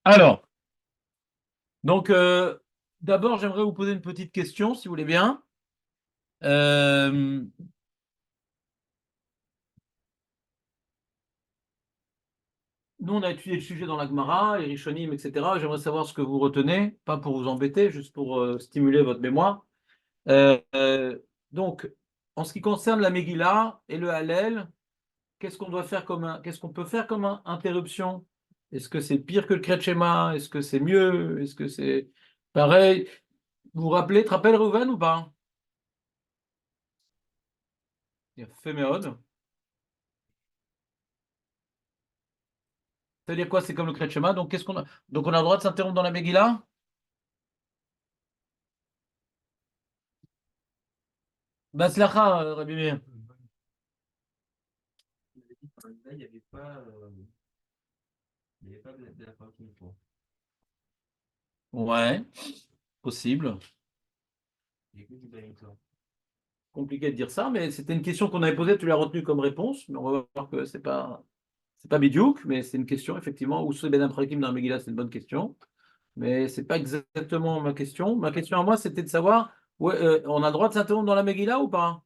Alors, donc, d'abord, j'aimerais vous poser une petite question, si vous voulez bien. Euh, Nous, on a étudié le sujet dans la Gemara, les Rishonim, etc. J'aimerais savoir ce que vous retenez, pas pour vous embêter, juste pour stimuler votre mémoire. Euh, euh, donc, en ce qui concerne la Megillah et le Hallel, qu'est-ce qu'on peut faire comme interruption? Est-ce que c'est pire que le Kriyat Shema? Est-ce que c'est mieux? Est-ce que c'est pareil? Vous vous rappelez, tu te rappelles Reuven ou pas? Il a fait méode. Ça veut dire quoi? C'est comme le Kriyat Shema. Donc, qu'est-ce qu'on a? Donc, on a le droit de s'interrompre dans la Megillah? Baslacha, Rabbi Meir. Là, il n'y avait pas de la fin qu'il faut. Ouais, possible. Il y a que du Bennington. Compliqué de dire ça, mais c'était une question qu'on avait posée, tu l'as retenue comme réponse, mais on va voir que c'est pas bidiouk, mais c'est une question, effectivement, où c'est Ben Aprakim dans la Megillah, c'est une bonne question, mais c'est pas exactement ma question. Ma question à moi, c'était de savoir, ouais, on a le droit de s'interrompre dans la Megillah ou pas?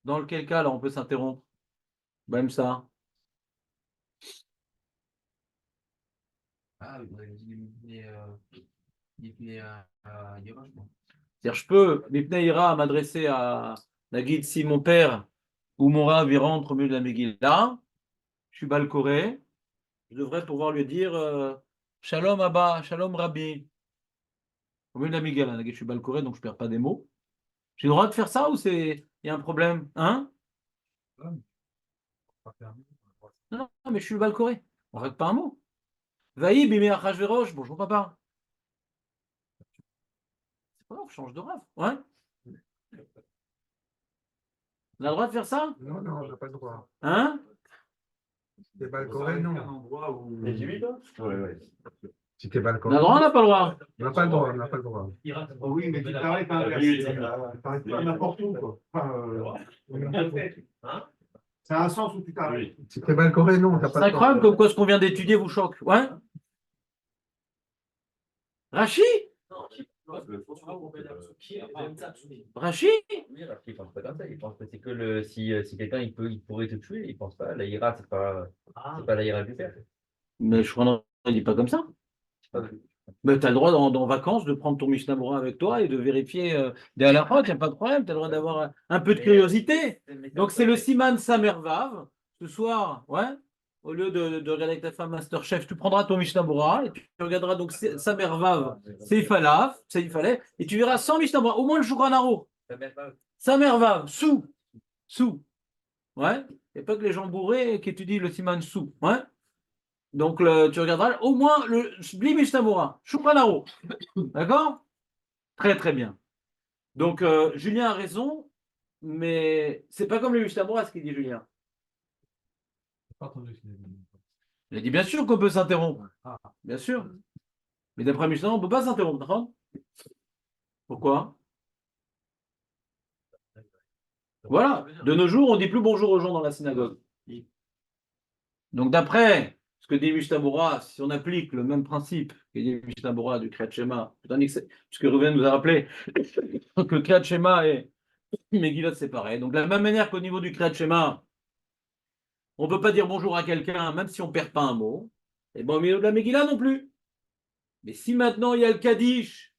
Dans lequel cas, là, on peut s'interrompre? Même ça. Ah, il venait à Yerash, bon. C'est-à-dire, je peux, Mipnei Ira, m'adresser à la guide si mon père ou mon rave, il rentre au milieu de la Megillah, je suis balcoré, je devrais pouvoir lui dire Shalom Abba, Shalom Rabbi. Au milieu de la Megillah, je suis balcoré, donc je ne perds pas des mots. J'ai le droit de faire ça ou il y a un problème? Hein? Non, non, mais je suis balcoré. On ne règle pas un mot. Vaïb, Bimé Achashverosh, bonjour papa. C'est pas grave, change de rave. Ouais? On a le droit de faire ça? Non, non, on n'a pas le droit. Hein? Si t'es balcoré, non. Et j'ai vu, toi? Ouais, ouais. Si t'es On a balcoré, le droit, on n'a pas le droit? on n'a pas le droit, on n'a pas le droit. Oh oui, mais tu t'arrêtes, hein, t'arrêtes pas n'importe où, quoi. Hein? C'est un sens où tu t'arrêtes. Si t'es balcoré, non, t'as C'est pas le droit. incroyable comme quoi ce qu'on vient d'étudier vous choque. Ouais? Rachid? Rachid? Oui, alors qu'il pense pas comme ça. Il pense que c'est que si quelqu'un il pourrait te tuer, il pense pas. La ira, c'est pas la ira du père. Mais je crois qu'il dit pas comme ça. C'est pas- Mais tu as le droit dans vacances de prendre ton Mishnah Berurah avec toi et de vérifier des halakhot, il n'y a pas de problème, tu as le droit d'avoir un peu de curiosité. Donc c'est le Siman Samervav. Ce soir, ouais, au lieu de regarder avec ta femme Masterchef, tu prendras ton Mishnah Berurah et tu regarderas donc Samervav, Seifalef, et tu verras sans Mishnah Berurah, au moins le Shulchan Aruch. Samervav, sous, ouais. Il n'y a pas que les gens bourrés qui étudient le Siman sous, ouais. Donc, tu regarderas au moins le Bli Mishnah Berurah, Shulchan Aruch. D'accord? Très, très bien. Donc, Julien a raison, mais c'est pas comme le Mishnah Berurah ce qu'il dit, Julien. Il a dit bien sûr qu'on peut s'interrompre. Bien sûr. Mais d'après Mishnah, on ne peut pas s'interrompre. D'accord. Pourquoi? Voilà. De nos jours, on dit plus bonjour aux gens dans la synagogue. Donc, d'après ce que dit Mishnah Berurah, si on applique le même principe que dit Mishnah Berurah du Kriyat Shema, puisque Reuven nous a rappelé que Kriyat Shema et Megillah, c'est pareil. Donc, de la même manière qu'au niveau du Kriyat Shema, on ne peut pas dire bonjour à quelqu'un, même si on ne perd pas un mot. Et bien, au milieu de la Megillah non plus. Mais si maintenant il y a le Kaddish,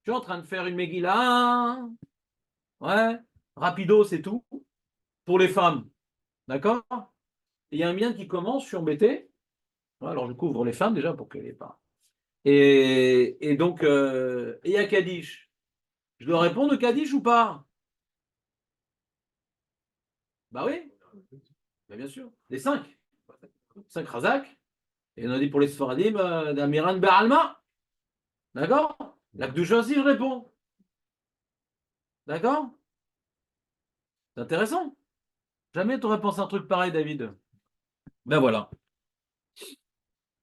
tu es en train de faire une Megillah, ouais, rapido, c'est tout, pour les femmes. D'accord? Il y a un mien qui commence, je suis embêté. Ouais, alors je couvre les femmes déjà pour qu'elles n'aient pas. Et donc, il y a Kaddish. Je dois répondre au Kaddish ou pas? Bah oui, bah, bien sûr. Les cinq. Cinq Razak. Et on a dit pour les Sfaradim, d'Amiran Be'alma. D'accord? La Kdusha aussi, je réponds. D'accord? C'est intéressant. Jamais tu aurais pensé un truc pareil, David. Ben voilà.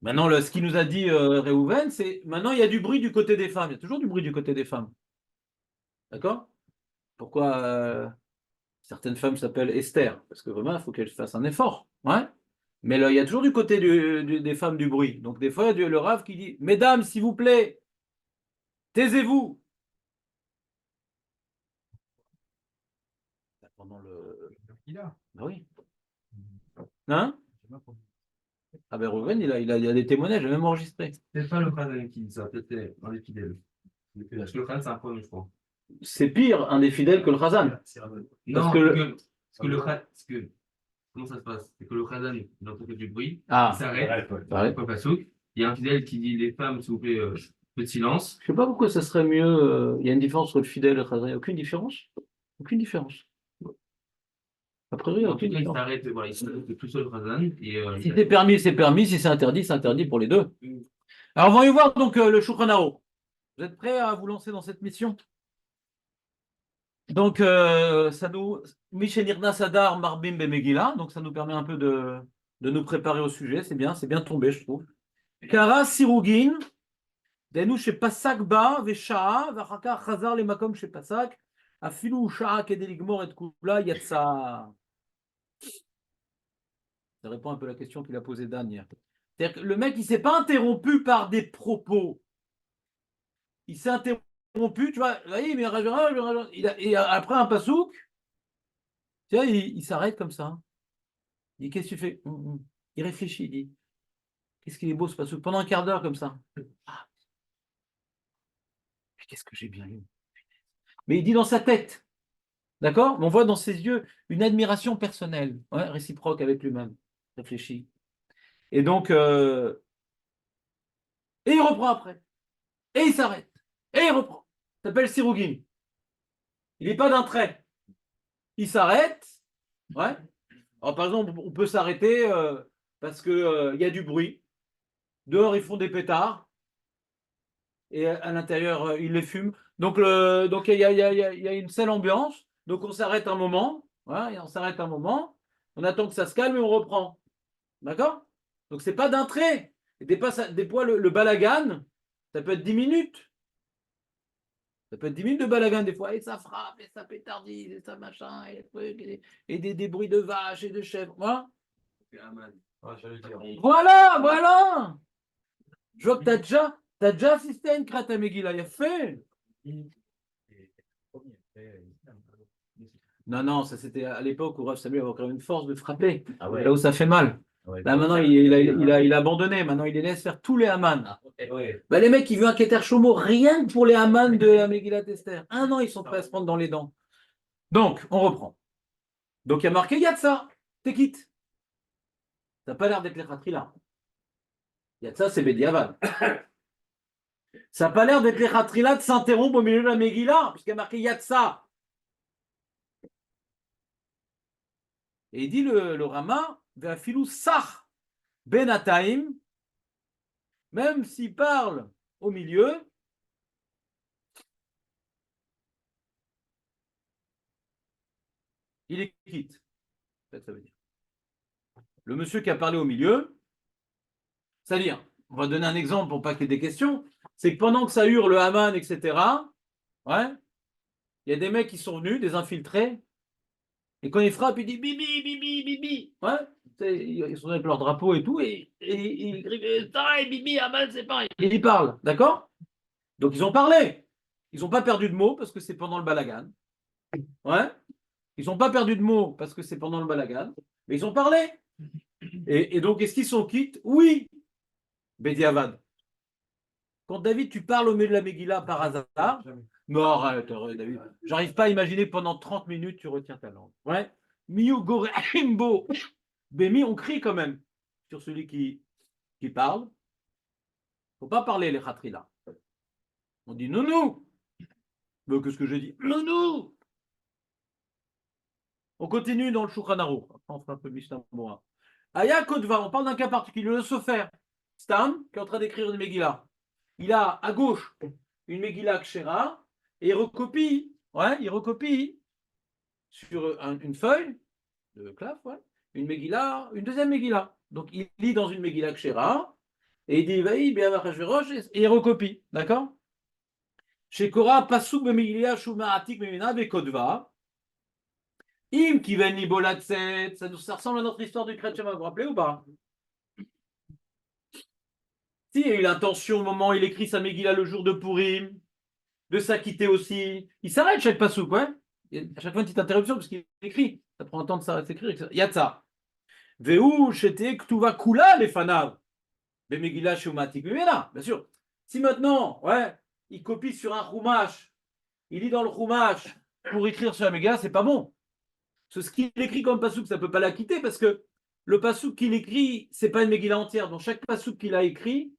Maintenant, ce qu'il nous a dit Réhouven, c'est maintenant il y a du bruit du côté des femmes. Il y a toujours du bruit du côté des femmes. D'accord? Pourquoi certaines femmes s'appellent Esther? Parce que vraiment, il faut qu'elles fassent un effort. Ouais? Mais là, il y a toujours du côté des femmes du bruit. Donc, des fois, il y a le Rav qui dit, mesdames, s'il vous plaît, taisez-vous. Pendant le. Il a. Ah oui. Hein? Ah ben Rouven, il y a des témoignages, j'ai même enregistré. C'est pas le Khadan qui dit ça, peut-être dans les fidèles. Parce que le Khadan, c'est un problème, je crois. C'est pire, un des fidèles que le Khazan. Non, que parce que le Khadan, comment ça se passe? C'est que le Khadan, il entend que du bruit, Ah, il s'arrête, pareil. pas pasouk. Il y a un fidèle qui dit les femmes, s'il vous plaît, peu de silence. Je sais pas pourquoi ça serait mieux. Il y a une différence entre le fidèle et le Khazan. Il n'y a aucune différence. Aucune différence. A priori, il n'y a En tout aucune cas, il différence. s'arrête, voilà, il s'arrête tout seul, le Khadan. Et, Si c'est permis, c'est permis. Si c'est interdit pour les deux. Alors, voyons voir donc le Shulchan Aruch. Vous êtes prêts à vous lancer dans cette mission? Donc, ça nous. Mishenirna Sadar Marbim Bemegila. Donc, ça nous permet un peu de nous préparer au sujet. C'est bien tombé, je trouve. Kara Sirugin. Denu chez Pasak Ba, Veshaa, Vachaka Chazar les Makom chez Pasak, Afilu Shaa Kedeligmor et Kula Yatsa. Ça répond un peu à la question qu'il a posée Dan hier. C'est-à-dire que le mec, il ne s'est pas interrompu par des propos. Il s'est interrompu, tu vois, mais et après un pasouk, tu vois, il s'arrête comme ça. Il dit, qu'est-ce que tu fais? Il réfléchit, il dit, qu'est-ce qu'il est beau ce pasouk? Pendant un quart d'heure comme ça. Ah, qu'est-ce que j'ai bien lu. Mais il dit dans sa tête. D'accord? On voit dans ses yeux une admiration personnelle, ouais, réciproque avec lui-même. Réfléchit. Et donc, et il reprend après. Et il s'arrête. Et il reprend. Ça s'appelle Sirugin. Il n'est pas d'un trait. Il s'arrête. Ouais. Alors, par exemple, on peut s'arrêter parce qu'il y a du bruit. Dehors, ils font des pétards. Et à l'intérieur, ils les fument. Donc, il y a une sale ambiance. Donc, on s'arrête un moment. Voilà, et on s'arrête un moment. On attend que ça se calme et on reprend. D'accord? Donc, c'est pas d'un trait. Et des fois, le balagan, ça peut être 10 minutes. Ça peut être 10 minutes de balagan des fois. Et ça frappe, et ça pétardise, et ça machin, et, des bruits de vaches et de chèvres. Voilà. Voilà. Je vois que tu as déjà assisté à une crête à Megillah. Il a fait. Non, ça c'était à l'époque où Rav Samuel avait encore une force de frapper. Ah ouais. Là où ça fait mal. Ouais, Là maintenant, il a abandonné. Maintenant, il les laisse faire tous les Haman. Ah, ouais. Bah, les mecs, ils veulent un Keter Shomo rien que pour les Haman de la Megillat Esther. Un an, ils sont prêts à se prendre dans les dents. Donc, on reprend. Donc, il y a marqué Yatsa, t'es quitte. Ça n'a pas l'air d'être les Khatrila. Yatsa, c'est Bediavad. Ça n'a pas l'air d'être les Khatrila de s'interrompre au milieu de la Megillah, puisqu'il y a marqué Yatsa. Et il dit le Rama, Ve'afilou Sach Benataim, même s'il parle au milieu, il est quitte. Ça veut dire. Le monsieur qui a parlé au milieu, c'est-à-dire, on va donner un exemple pour pas qu'il y ait des questions, c'est que pendant que ça hurle le Haman, etc., ouais, il y a des mecs qui sont venus, des infiltrés, et quand ils frappent, ils disent bibi, bibi, bibi, ouais, ils sont avec leur drapeau et tout, et ils crient, bibi, Haman, c'est pareil. Et ils parlent, d'accord? Donc ils ont parlé. Ils n'ont pas perdu de mots parce que c'est pendant le balagan. Ouais. Ils n'ont pas perdu de mots parce que c'est pendant le balagan, mais ils ont parlé. Et donc, est-ce qu'ils sont quittes? Oui. Bediavad. Quand David, tu parles au milieu de la Megillah par hasard, non, arrête, David. J'arrive pas à imaginer que pendant 30 minutes, tu retiens ta langue. Ouais. Miyu gore imbo. Bémi, on crie quand même sur celui qui parle. Il ne faut pas parler les khatrila. On dit nounou. Mais qu'est-ce que j'ai dit? Nounou. On continue dans le Shulchan Aruch. On fera un peu de Mishnah Moura. Aya Kodva, on parle d'un cas particulier, le Sofer. Stam, qui est en train d'écrire une Megillah. Il a à gauche une Megillah Kshera et il recopie sur une feuille de claf, ouais, une Megillah, une deuxième Megillah. Donc il lit dans une Megillah Kshera et il dit Vaï, et il recopie. D'accord? Chez Korah, Pasuk Megillah, Shuma'atik Memina, Bekodva. Im qui va nibolatset, ça ressemble à notre histoire du Kriyat Shema, vous vous rappelez ou pas? Si, il a eu l'intention au moment où il écrit sa Megillah le jour de Purim, de s'acquitter aussi. Il s'arrête chaque pasouk, ouais. Il y a à chaque fois une petite interruption parce qu'il écrit. Ça prend un temps de s'arrêter d'écrire. Il y a de ça. Veu shete ktuva kula lefanav. Bemegillah shumatik mimena, bien sûr. Si maintenant, ouais, il copie sur un chumash, il lit dans le chumash pour écrire sur la Megillah, c'est pas bon. Ce qu'il écrit comme pasouk, ça peut pas l'acquitter parce que le pasouk qu'il écrit, c'est pas une Megillah entière. Donc chaque pasouk qu'il a écrit,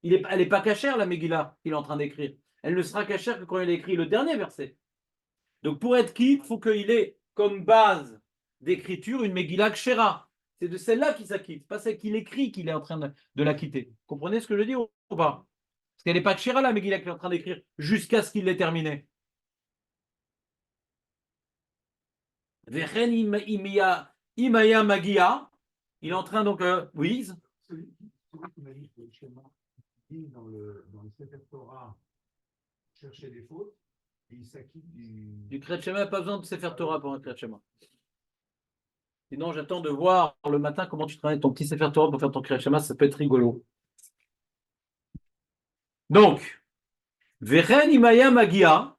elle n'est pas cachère, la Megillah qu'il est en train d'écrire. Elle ne sera cachère que quand il a écrit le dernier verset. Donc pour être quitte, il faut qu'il ait comme base d'écriture une Megillah Kshera. C'est de celle-là qu'il s'acquitte, pas celle qu'il écrit qu'il est en train de la quitter. Vous comprenez ce que je dis ou pas? Parce qu'elle n'est pas Kshera, la Megillah qu'il est en train d'écrire, jusqu'à ce qu'il l'ait terminée. Vechen imaya magia. Il est en train donc, oui. Celui qui m'a dit que le schéma dit dans le Sefer Torah, chercher des fautes, et il s'acquitte Du Kriyat Shema, il n'y a pas besoin de Sefer Torah pour un Kriyat Shema. Sinon, j'attends de voir le matin comment tu travailles ton petit Sefer Torah pour faire ton Kriyat Shema, ça peut être rigolo. Donc, Vechen imaya magia.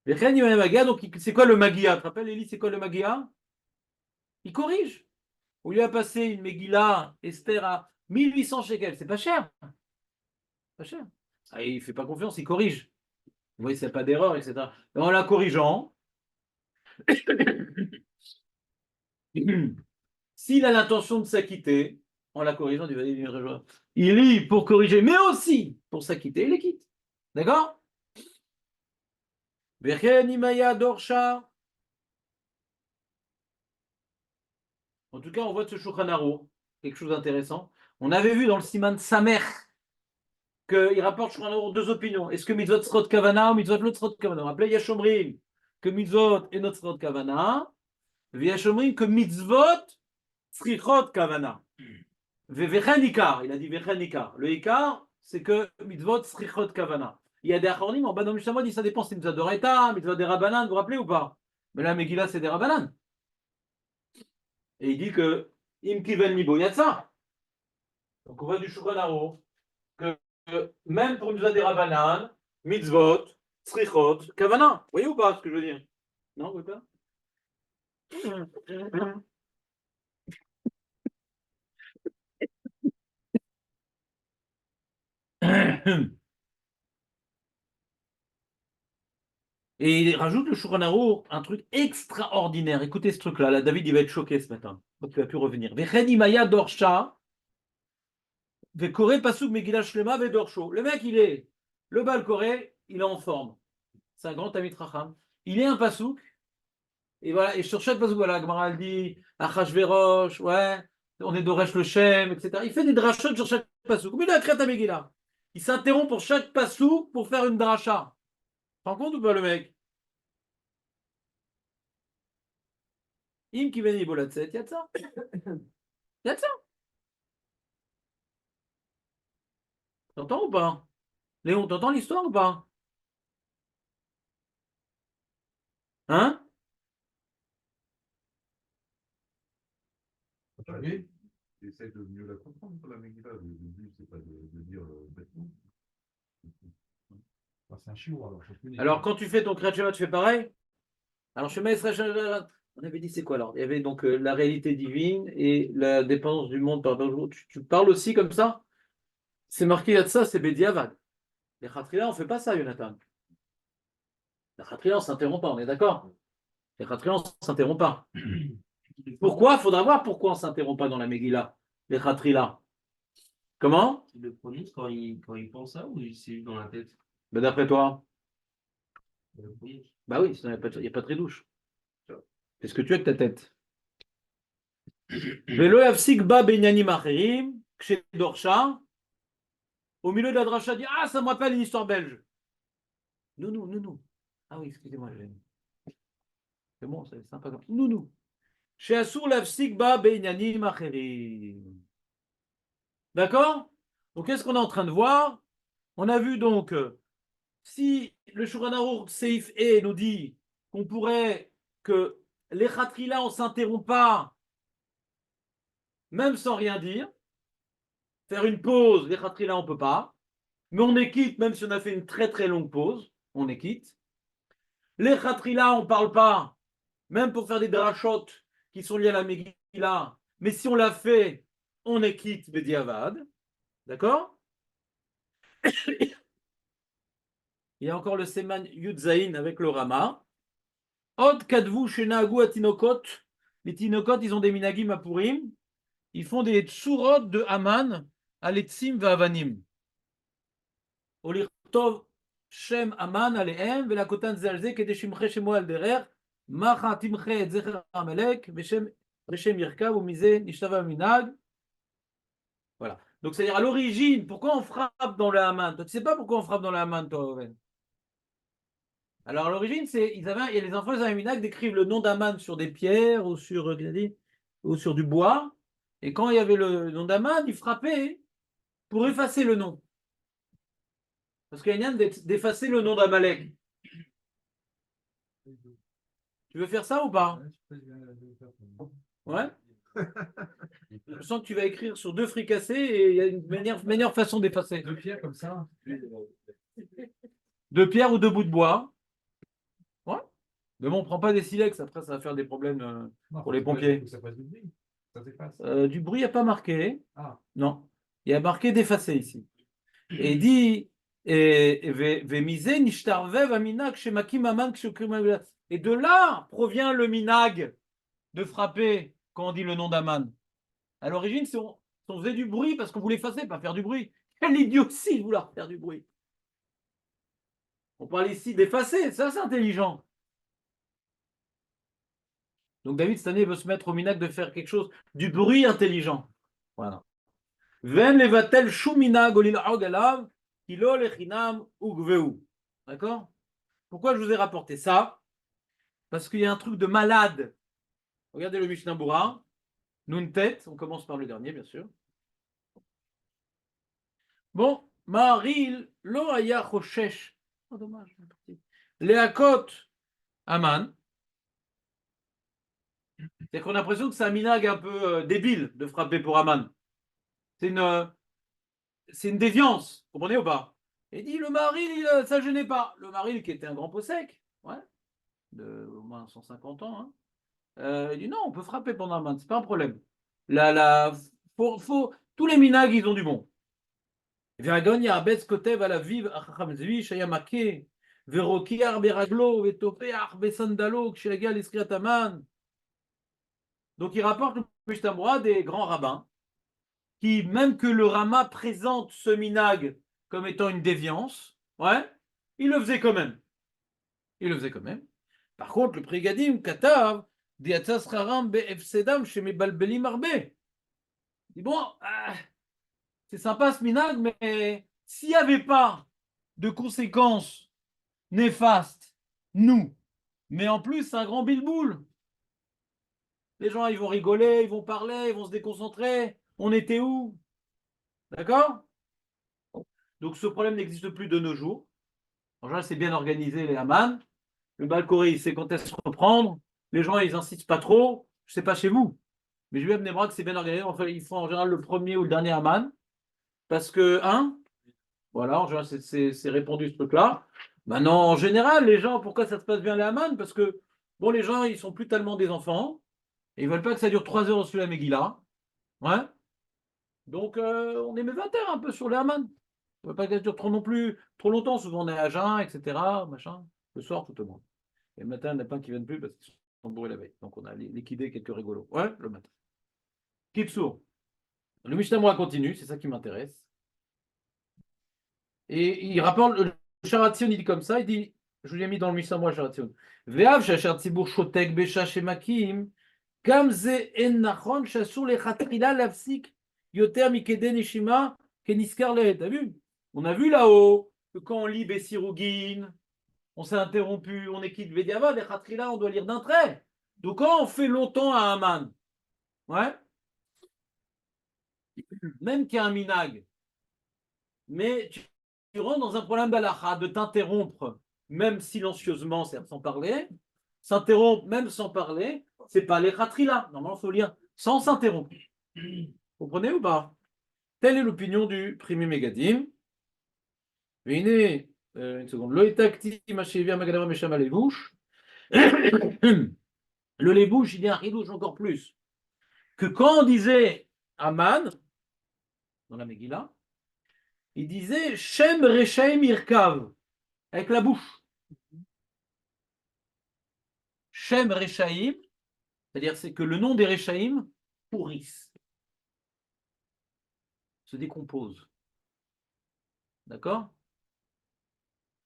Vechen imaya magia, donc c'est quoi le magia? Tu te rappelles, Élie, c'est quoi le magia? Il corrige. On lui a passé une Megillah Esther à 1800 shekels, c'est pas cher. Pas cher. Ah, il ne fait pas confiance, il corrige. Vous voyez, il n'y a pas d'erreur, etc. Et en la corrigeant, s'il a l'intention de s'acquitter, en la corrigeant, il lit pour corriger, mais aussi pour s'acquitter, il les quitte. D'accord? Dorsha. En tout cas, on voit de ce Shulchan Aruch quelque chose d'intéressant. On avait vu dans le Siman Samer qu'il rapporte Shulchan Aruch deux opinions. Est-ce que mitzvot srot kavana ou mitzvot lot srot kavana? Rappelez, Yashomrim que mitzvot et not srot kavana, Yashomrim que mitzvot srichot kavana. Vechen ikar, il a dit vechen ikar. Le ikar, c'est que mitzvot srichot kavana. Il y a des achronim en bas dans le Mishnah, dit ça dépend, c'est mitzvot d'oreta, mitzvot des rabanan, vous vous rappelez ou pas? Mais la Megillah, c'est des rabanan. Et il dit que im kiven mibo yatsa. Donc on voit du Shulchan Aruch que même pour mitzvot des rabanan, mitzvot, srichot, kavana. Vous voyez ou pas ce que je veux dire? Non, vous voyez pas? Et il rajoute le Shulchan Aruch un truc extraordinaire. Écoutez ce truc-là. Là, David, il va être choqué ce matin. Donc, il va plus revenir. Vechen imaya dorsha. Vekore pasuk megillah shlema vedorsho. Le mec, il est le bal koré, il est en forme. C'est un grand Tamid Racham. Il est un pasuk. Et voilà. Et sur chaque pasuk, voilà, Gemara elle dit Achashverosh, ouais, on est Doresh le Shem, etc. Il fait des drachot sur chaque pasuk. Mais il a créé Megillah. Il s'interrompt pour chaque pasuk pour faire une dracha. Tu te rends compte ou pas le mec? Im qui veni bolatset, yatsa. Yatsa. T'entends ou pas? Léon, t'entends l'histoire ou pas? Hein? Oui, essaie de mieux la comprendre, la Megillah. Le but, c'est pas de dire bêtement. C'est un chiot, alors. Alors, quand tu fais ton Kriyat Shema, tu fais pareil? Alors, Shema Yisrael, on avait dit c'est quoi alors? Il y avait donc la réalité divine et la dépendance du monde par rapport au jour. Tu parles aussi comme ça? C'est marqué là de ça, c'est Bediavad. Les Khatrila, on ne fait pas ça, Jonathan. Les Khatrila, on ne s'interrompt pas, on est d'accord? Les Khatrila, on ne s'interrompt pas. Pourquoi? Il faudra voir pourquoi on ne s'interrompt pas dans la Megillah. Les Khatrila. Comment? Il le prononce quand il pense ça ou c'est juste dans la tête? Ben, d'après toi? Il le prononce. Bah oui, sinon il n'y a pas de tridouche. Qu'est-ce que tu as avec ta tête? Velo yafsik ba benyanim acherim, kshe dorsha. Au milieu de la dracha, dit ah, ça me rappelle une histoire belge. Nounou. Ah oui, excusez-moi, c'est bon, c'est sympa. Nounou. Chez Assour lafsik ba benyanim acherim. D'accord? Donc qu'est-ce qu'on est en train de voir? On a vu donc si le Shulchan Aruch Seif E nous dit qu'on pourrait que les khatrila, on ne s'interrompt pas, même sans rien dire. Faire une pause, les khatrila, on ne peut pas. Mais on est quitte, même si on a fait une très très longue pause, on est quitte. Les khatrila, on ne parle pas, même pour faire des drachotes qui sont liés à la Megillah. Mais si on l'a fait, on est quitte Bediavad. D'accord? Il y a encore le Seman Yudzaïn avec le Rama. Od Kadvu Shenagu Atinokot. Les Tinokot, ils ont des minagim apurim. Ils font des tsurot de Haman à l'Etzim Vavanim. Olirtov Shem Haman alehem velakotan zalze kedeshimche shemo al derer macha timche et zecher amelek veshem yirkav ou mise nishtava minag. Voilà. Donc c'est-à-dire à l'origine, pourquoi on frappe dans le Haman? Toi, tu sais pas pourquoi on frappe dans le Haman, toi, Oven? Alors à l'origine, et les enfants de Minag décrivent le nom d'Aman sur des pierres ou sur, ou sur du bois. Et quand il y avait le nom d'Aman, ils frappaient pour effacer le nom. Parce qu'il y a une d'effacer le nom d'Amalek. Tu veux faire ça ou pas? Ouais. Je sens que tu vas écrire sur 2 fricassés et il y a une meilleure façon d'effacer. 2 pierres comme ça. 2 pierres ou 2 bouts de bois. Ouais. Mais bon, on ne prend pas des silex, après ça va faire des problèmes pour les pompiers. Ça passe du bruit. Ça s'efface. Du bruit, il n'y a pas marqué. Ah. Non. Il y a marqué d'effacer ici. Et il dit et de là provient le minag de frapper quand on dit le nom d'Aman. À l'origine, on faisait du bruit parce qu'on voulait effacer, pas faire du bruit. Quelle idiotie de vouloir faire du bruit. On parle ici d'effacer, ça c'est intelligent. Donc David, cette année, veut se mettre au minag de faire quelque chose, du bruit intelligent. Voilà. Ven levatel shuminag olil'og alav kilo lechinam ugveu. D'accord? Pourquoi je vous ai rapporté ça? Parce qu'il y a un truc de malade. Regardez le Mishnah Bura. Nuntet, on commence par le dernier, bien sûr. Bon, Maril lo haya choshesh. Oh, dommage. Leakot Aman. C'est qu'on a l'impression que c'est un minag un peu débile de frapper pour Aman. C'est une déviance, vous comprenez ou pas? Et dit le Maril, ça ne gênait pas. Le Maril qui était un grand pot sec, ouais, de au moins 150 ans, hein. Il dit non, on peut frapper pendant Aman, c'est pas un problème. Tous les minags, ils ont du bon. Donc il rapporte le Mishnah des grands rabbins qui, même que le Rama présente ce minag comme étant une déviance, ouais, il le faisait quand même. Il le faisait quand même. Par contre, le Prégadim Katav Diatzas Charam Be'efsedam Shemebalbelim Arbe. Il dit bon, c'est sympa ce minag, mais s'il n'y avait pas de conséquences néfastes, nous, mais en plus, c'est un grand bilboul. Les gens, ils vont rigoler, ils vont parler, ils vont se déconcentrer. On était où? D'accord? Donc ce problème n'existe plus de nos jours. En général, c'est bien organisé, les Haman. Le Balkori, il sait quand est-ce reprendre. Les gens, ils n'insistent pas trop. Je ne sais pas chez vous. Mais je vais amener que c'est bien organisé. Enfin, ils font en général le premier ou le dernier Haman. Parce que, voilà, en général, c'est répondu ce truc-là. Maintenant, en général, les gens, pourquoi ça se passe bien les Haman? Parce que, bon, les gens, ils sont plus tellement des enfants. Et ils ne veulent pas que ça dure 3 heures sur la Megillah. Ouais. Donc, on est mévataire un peu sur les Haman. On ne veut pas que ça dure trop non plus, trop longtemps. Souvent, on est à jeun, etc. Machin. Le soir, tout au moins. Et le matin, il n'y en a pas qui ne viennent plus parce qu'ils sont bourrés la veille. Donc, on a liquidé quelques rigolos. Ouais, le matin. Kitsour. Le Mishnah Moura continue, c'est ça qui m'intéresse. Et il rapporte, le Sharatzion, il dit comme ça, il dit, je vous l'ai mis dans le Mishnah Moura Sharatzion. Ve'av shachar tzibur shotek besha shemakim, kam ze en nachon shasur lechatchila lafsik yoter mikede neshima keniskar lehet. T'as vu? On a vu là-haut que quand on lit Bessirugin, on s'est interrompu, on est quitte Vediava, les Khatrila, on doit lire d'un trait. Donc quand on fait longtemps à Haman, ouais, même qu'il y a un minag, mais tu rentres dans un problème d'alacha, de t'interrompre, même silencieusement, c'est-à-dire sans parler, s'interrompre même sans parler, c'est pas les khatrila. Normalement, il faut lire sans s'interrompre. Vous comprenez ou pas? Telle est l'opinion du Primi Megadim. Une seconde. Le etakti machevia magadava meshama levouche. Le levouche, il y a un ridouche encore plus. Que quand on disait Aman, dans la Megillah, il disait Shem Rechaim Irkav, avec la bouche. Shem Rechaim, c'est-à-dire c'est que le nom des Rechaim pourrissent, se décompose. D'accord?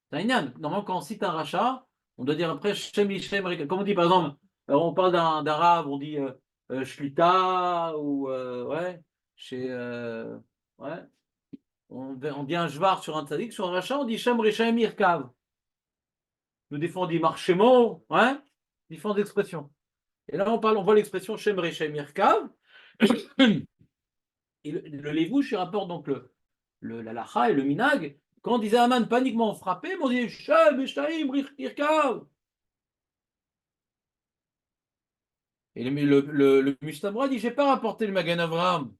C'est un inyan. Normalement, quand on cite un rachat, on doit dire après Shem Ishem Rechaim. Comme on dit par exemple, on parle d'un arabe, on dit Shlita ou ouais, chez ouais. On dit un jvar sur un tzadik, sur un rachat, on dit Shem Rechaim Irkav. Nous défendons dit Marchemo, ouais, différentes expressions. Et là, on voit l'expression Shem Rechaim Irkav. Et le Lévouche, il rapporte donc la lacha et le minag. Quand on disait Aman paniquement frappé, on disait Shem Rechaim Irkav. Et le Mishnah dit j'ai pas rapporté le Magan Avraham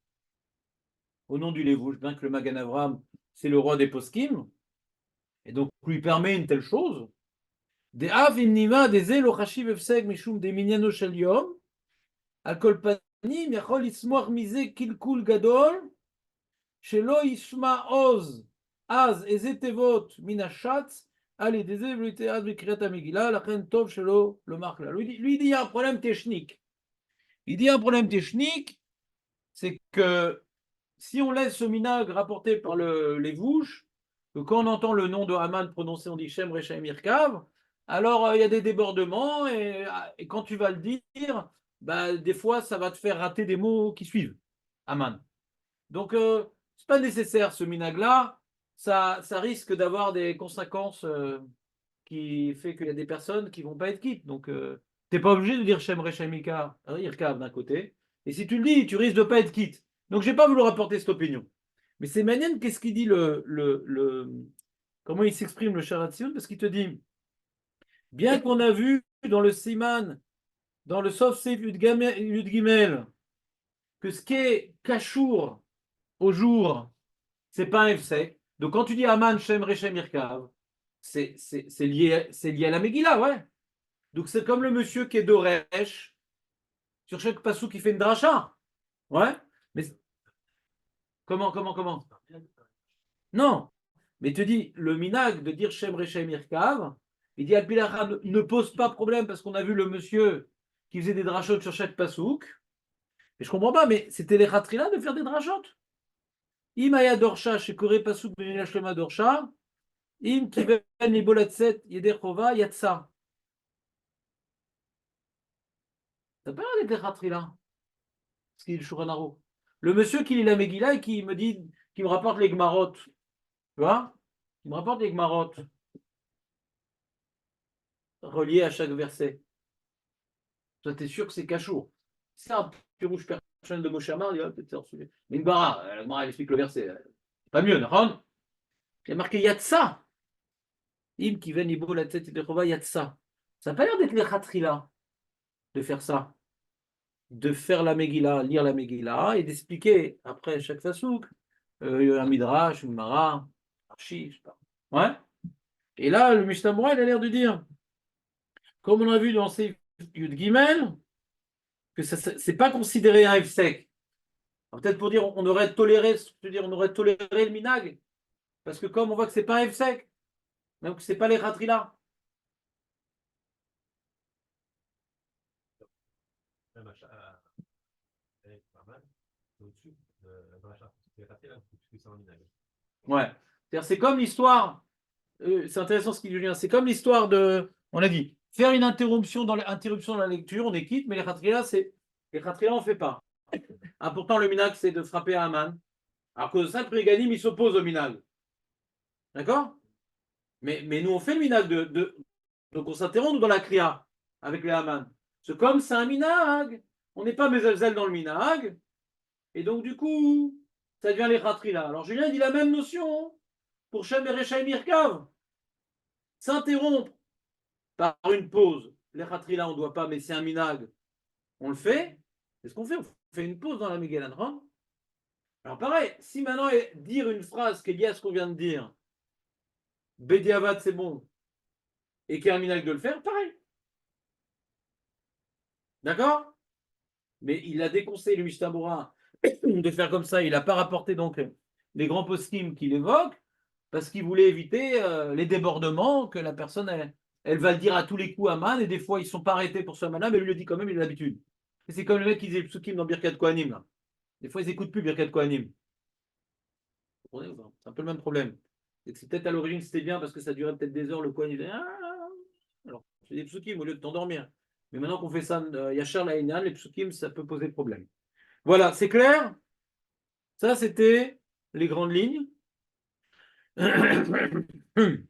au nom du Lévouche, bien que le Magan Avraham, c'est le roi des poskim, et donc lui permet une telle chose. Des av imnima des elo chashiv efseg mishum des minyano shel yom al kol panim yachol ismoach mize kilkul gadol shelo yishma oz az eze tevot min hashatz al edeze v'lite az b'kriyat ha-megillah lachen tov shelo lomar klal. Lui dit il y a un problème technique. Il dit un problème technique, c'est que si on laisse ce minag rapporté par les vouches, que quand on entend le nom de Haman prononcé, on dit Shem Rechaim Irkav, alors il y a des débordements et quand tu vas le dire, bah, des fois ça va te faire rater des mots qui suivent. Haman. Donc c'est pas nécessaire ce minag-là, ça risque d'avoir des conséquences qui fait qu'il y a des personnes qui vont pas être quittes. Donc t'es pas obligé de dire Shem Rechaim Irkav d'un côté, et si tu le dis, tu risques de pas être quitte. Donc, je n'ai pas voulu rapporter cette opinion. Mais c'est Manian, qu'est-ce qu'il dit comment il s'exprime le Sharatzion? Parce qu'il te dit, bien qu'on a vu dans le Siman, dans le Sof Seif Yud Gimel, que ce qui est Kashour au jour, c'est pas un Efsek. Donc, quand tu dis Aman Shem Rechaim Irkav, c'est lié à la Megillah, ouais. Donc, c'est comme le monsieur qui est d'Oresh, sur chaque passou qui fait une dracha. Ouais. Mais comment? Non. Mais te dis, le minag de dire Shem Rechaim Irkav, il dit Al-Pilacha ne pose pas problème parce qu'on a vu le monsieur qui faisait des drachot sur chaque pasouk. Et je comprends pas, mais c'était les Khatrila de faire des drachot. Imaya Dorsha, Shekore Pasouk Benila Shlema Dorsha, Im Kiven Ibolatset Yeder Chova Yatsa. Ça peut être les Khatrila. Ce qui est le Shouranaro. Le monsieur qui lit la Megillah et qui me rapporte les Gmarot. Tu vois? Il me rapporte les Gmarot. Reliés à chaque verset. Toi, tu es sûr que c'est Kachour. C'est un pirouche personnel de Moshe Amar, il va peut-être suivre. Mais une bara, la Gemara, elle explique le verset. Pas mieux, non? Il y a marqué Yatsa. Im qui vient Ibo la tête de Chova Yatsa. Ça n'a pas l'air d'être les Khatrila de faire ça. De faire la Megillah, lire la Megillah et d'expliquer après chaque fasouk un midrash, une mara, archi, je sais pas. Ouais. Et là, le Mishnah Berurah, il a l'air de dire, comme on a vu dans ces Yud Gimel, que c'est pas considéré un Hefsek. Peut-être pour dire on aurait toléré le minag, parce que comme on voit que c'est pas un Hefsek, même que c'est pas les Khatrila. Ouais. C'est comme l'histoire, c'est intéressant ce qu'il dit, c'est comme l'histoire on a dit, faire une interruption dans la lecture, on est quitte, mais les Khatrila, on ne fait pas. Ah, pourtant, le minag, c'est de frapper à Haman. Alors que 5 Regalim, il s'oppose au minag. D'accord? Mais nous, on fait le minag donc on s'interrompt dans la kriya avec les Haman. C'est comme c'est un minag. On n'est pas mezelzel dans le minag. Et donc, du coup, ça devient les Khatrila. Alors, Julien dit la même notion pour Shem Rechaim Irkav. S'interrompre par une pause. Les Khatrila, on ne doit pas, mais c'est un minag. on le fait. Qu'est-ce qu'on fait? On fait une pause dans la Megillah, non? Alors pareil, si maintenant dire une phrase qui est liée à ce qu'on vient de dire, Bediavad c'est bon, et qu'il y a un minag de le faire, pareil. D'accord? Mais il a déconseillé le Mishnah Berurah de faire comme ça. Il n'a pas rapporté donc les grands poskim qu'il évoque parce qu'il voulait éviter les débordements que la personne elle va le dire à tous les coups à man et des fois ils ne sont pas arrêtés pour ce man-là, mais lui le dit quand même, il a l'habitude. Et c'est comme le mec qui disait le psukim dans Birkat Kohanim là. Des fois ils n'écoutent plus Birkat Kohanim. Vous comprenez ou pas? C'est un peu le même problème. C'est peut-être à l'origine c'était bien parce que ça durait peut-être des heures, le Kohen il disait alors c'est des psukim au lieu de t'endormir. Mais maintenant qu'on fait ça, Yachar Laïnan, les psukim, ça peut poser problème. Voilà, c'est clair? Ça, c'était les grandes lignes. Le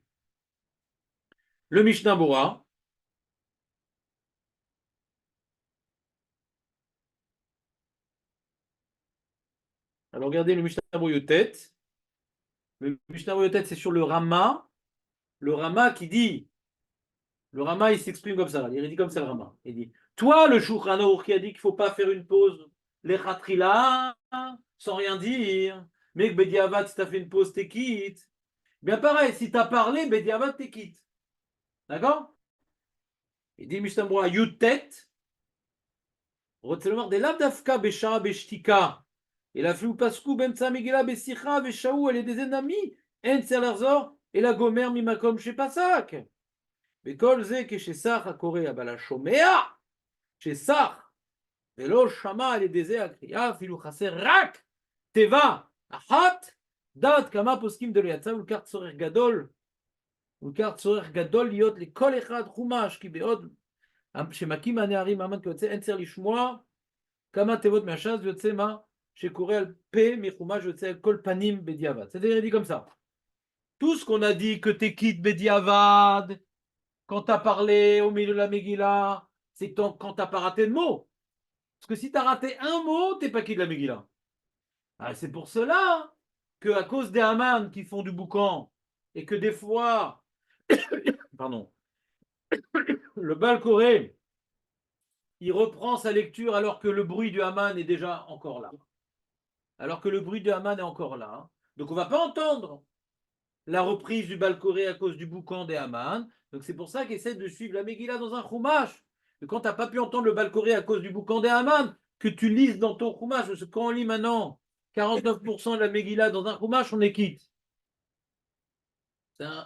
Mishnah Berurah. Alors, regardez le Mishnah Berurah Yotet. Le Mishnah Berurah Yotet, c'est sur le Rama. Le Rama qui dit, le Rama, il s'exprime comme ça. Il dit comme ça, le Rama. Il dit, toi, le Shulchan Aruch qui a dit qu'il ne faut pas faire une pause, les Khatrila, sans rien dire. Mais que Bediavad, si tu as fait une pause, t'es quitte. Bien pareil, si tu as parlé, Bediavad, t'es quitte. D'accord? Il dit Mishnah Berurah Yotet. רוצה לומר, דלאו דווקא בשעה בשתיקה, אלא אפילו פסקו באמצע המגילה בשיחה ושהו על ידי זה נמי, אין צריך לחזור, אלא גומר ממקום שפסק. וכל זה כשסך הקורא, אבל השומע, שסך ולא שמע על ידי זה הקריאה, אפילו חסר רק תיבה אחת, דעת כמה פוסקים דלא יצא, ולקח צורך גדול להיות לכל אחד חומש, כי בעוד שמקים הנערים מעמד כיוצא, אין צריך לשמוע כמה תיבות מהש"ס ויוצא מה שקורא על פה מחומש ויוצא על כל פנים בדיעבד. C'est-à-dire, il dit comme ça. Tout ce qu'on a dit que t'es quitte bediavad, quand t'as parlé au milieu de la Megillah, c'est quand t'as pas raté de mots. Parce que si t'as raté un mot, t'es pas quitte la Megillah. Ah, c'est pour cela que à cause des Haman qui font du boucan et que des fois, pardon, le Baal Koré, il reprend sa lecture alors que le bruit du Haman est déjà encore là. Alors que le bruit du Haman est encore là. Donc on ne va pas entendre la reprise du Baal Koré à cause du boucan des Haman. Donc c'est pour ça qu'il essaie de suivre la Megillah dans un Chumash. Et quand tu n'as pas pu entendre le Baal Koré à cause du boucan des Haman, que tu lises dans ton Chumash, parce que quand on lit maintenant 49% de la Megillah dans un Chumash, on est quitte.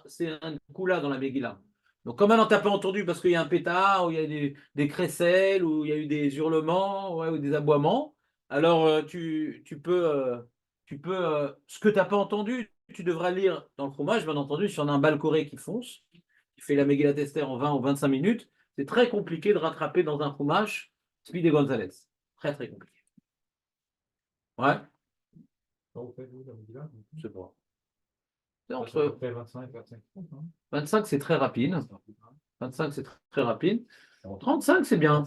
C'est un coup là dans la Megillah. Donc, comme maintenant, tu n'as pas entendu parce qu'il y a un pétard, ou il y a des crécelles, ou il y a eu des hurlements, ouais, ou des aboiements, alors tu peux, ce que tu n'as pas entendu, tu devras lire dans le fromage, bien entendu, si on a un Baal Koré qui fonce, qui fait la Megillat Esther en 20 ou 25 minutes, c'est très compliqué de rattraper dans un fromage celui des Gonzalez. Très, très compliqué. Ouais, je sais pas. C'est entre 25 et 25. 25, c'est très rapide. 25, c'est très rapide. 35, c'est bien.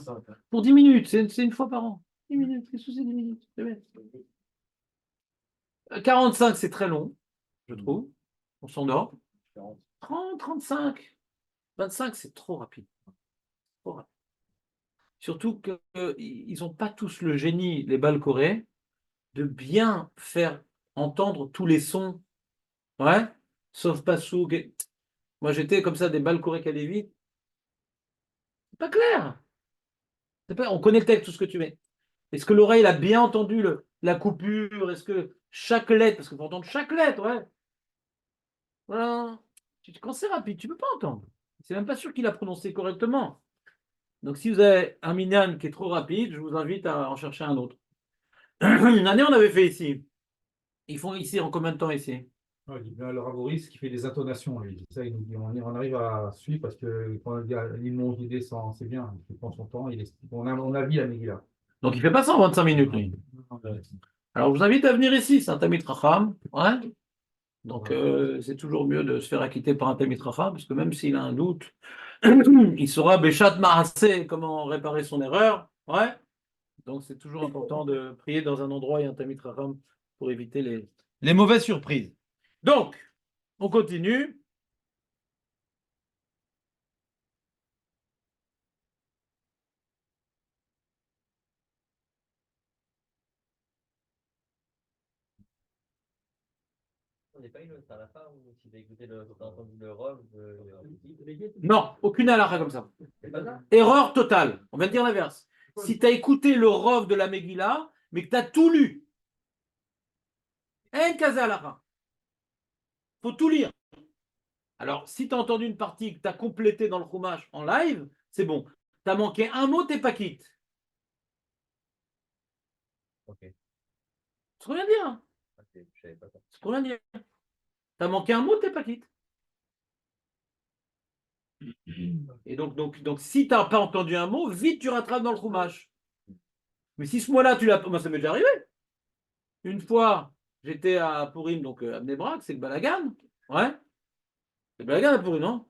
Pour 10 minutes, c'est une fois par an. 10 minutes, qu'est-ce que c'est 10 minutes? C'est bien. 45, c'est très long, je trouve. On s'endort. 30, 35. 25, c'est trop rapide. Trop rapide. Surtout qu'ils n'ont pas tous le génie, les Baal Koré, de bien faire entendre tous les sons. Ouais. Sauf Passouk. Moi, j'étais comme ça, des Baal Koré qui allaient vite. C'est pas clair. On connaît le texte, tout ce que tu mets. Est-ce que l'oreille a bien entendu la coupure? Est-ce que chaque lettre, parce qu'il faut entendre chaque lettre, ouais. Voilà. Quand c'est rapide, tu ne peux pas entendre. C'est même pas sûr qu'il a prononcé correctement. Donc si vous avez un minyan qui est trop rapide, je vous invite à en chercher un autre. Une année, on avait fait ici. Ils font ici en combien de temps ici? Ouais, il y a le Ravoris qui fait des intonations, lui. Ça, il nous dit, on arrive à suivre parce que quand il monte, il descend, c'est bien. Il prend son temps, on a vu la Megillah. Donc il ne fait pas ça en 25 minutes, lui. Alors je vous invite à venir ici, c'est un Tamid Racham. Ouais. Donc c'est toujours mieux de se faire acquitter par un Tamid Racham, parce que même s'il a un doute, il saura Béchat Maaseh, comment réparer son erreur. Ouais. Donc c'est toujours important de prier dans un endroit et un Tamid Racham pour éviter les mauvaises surprises. Donc, on continue. on n'est pas une autre à la fin où si t'as écouté t'as entendu le Rov, Non, aucune halakha comme ça. c'est pas ça? Erreur totale. On va dire l'inverse. Si tu as écouté le Rov de la Megillah, mais que tu as tout lu, en kaza halakha. Faut tout lire. Alors, si tu as entendu une partie que tu as complétée dans le Chumash en live, c'est bon. Tu as manqué un mot, t'es pas quitte. Ok. C'est trop bien dire. Hein. Ok, je savais pas ça. C'est trop bien dire. Tu as manqué un mot, t'es pas quitte. Et donc si tu n'as pas entendu un mot, vite tu rattrapes dans le Chumash. Mais si ce mot-là, tu l'as. Moi, ça m'est déjà arrivé. Une fois, j'étais à Purim, donc à Bnei-Brak, c'est le Balagan. Ouais. C'est le Balagan à Purim, non?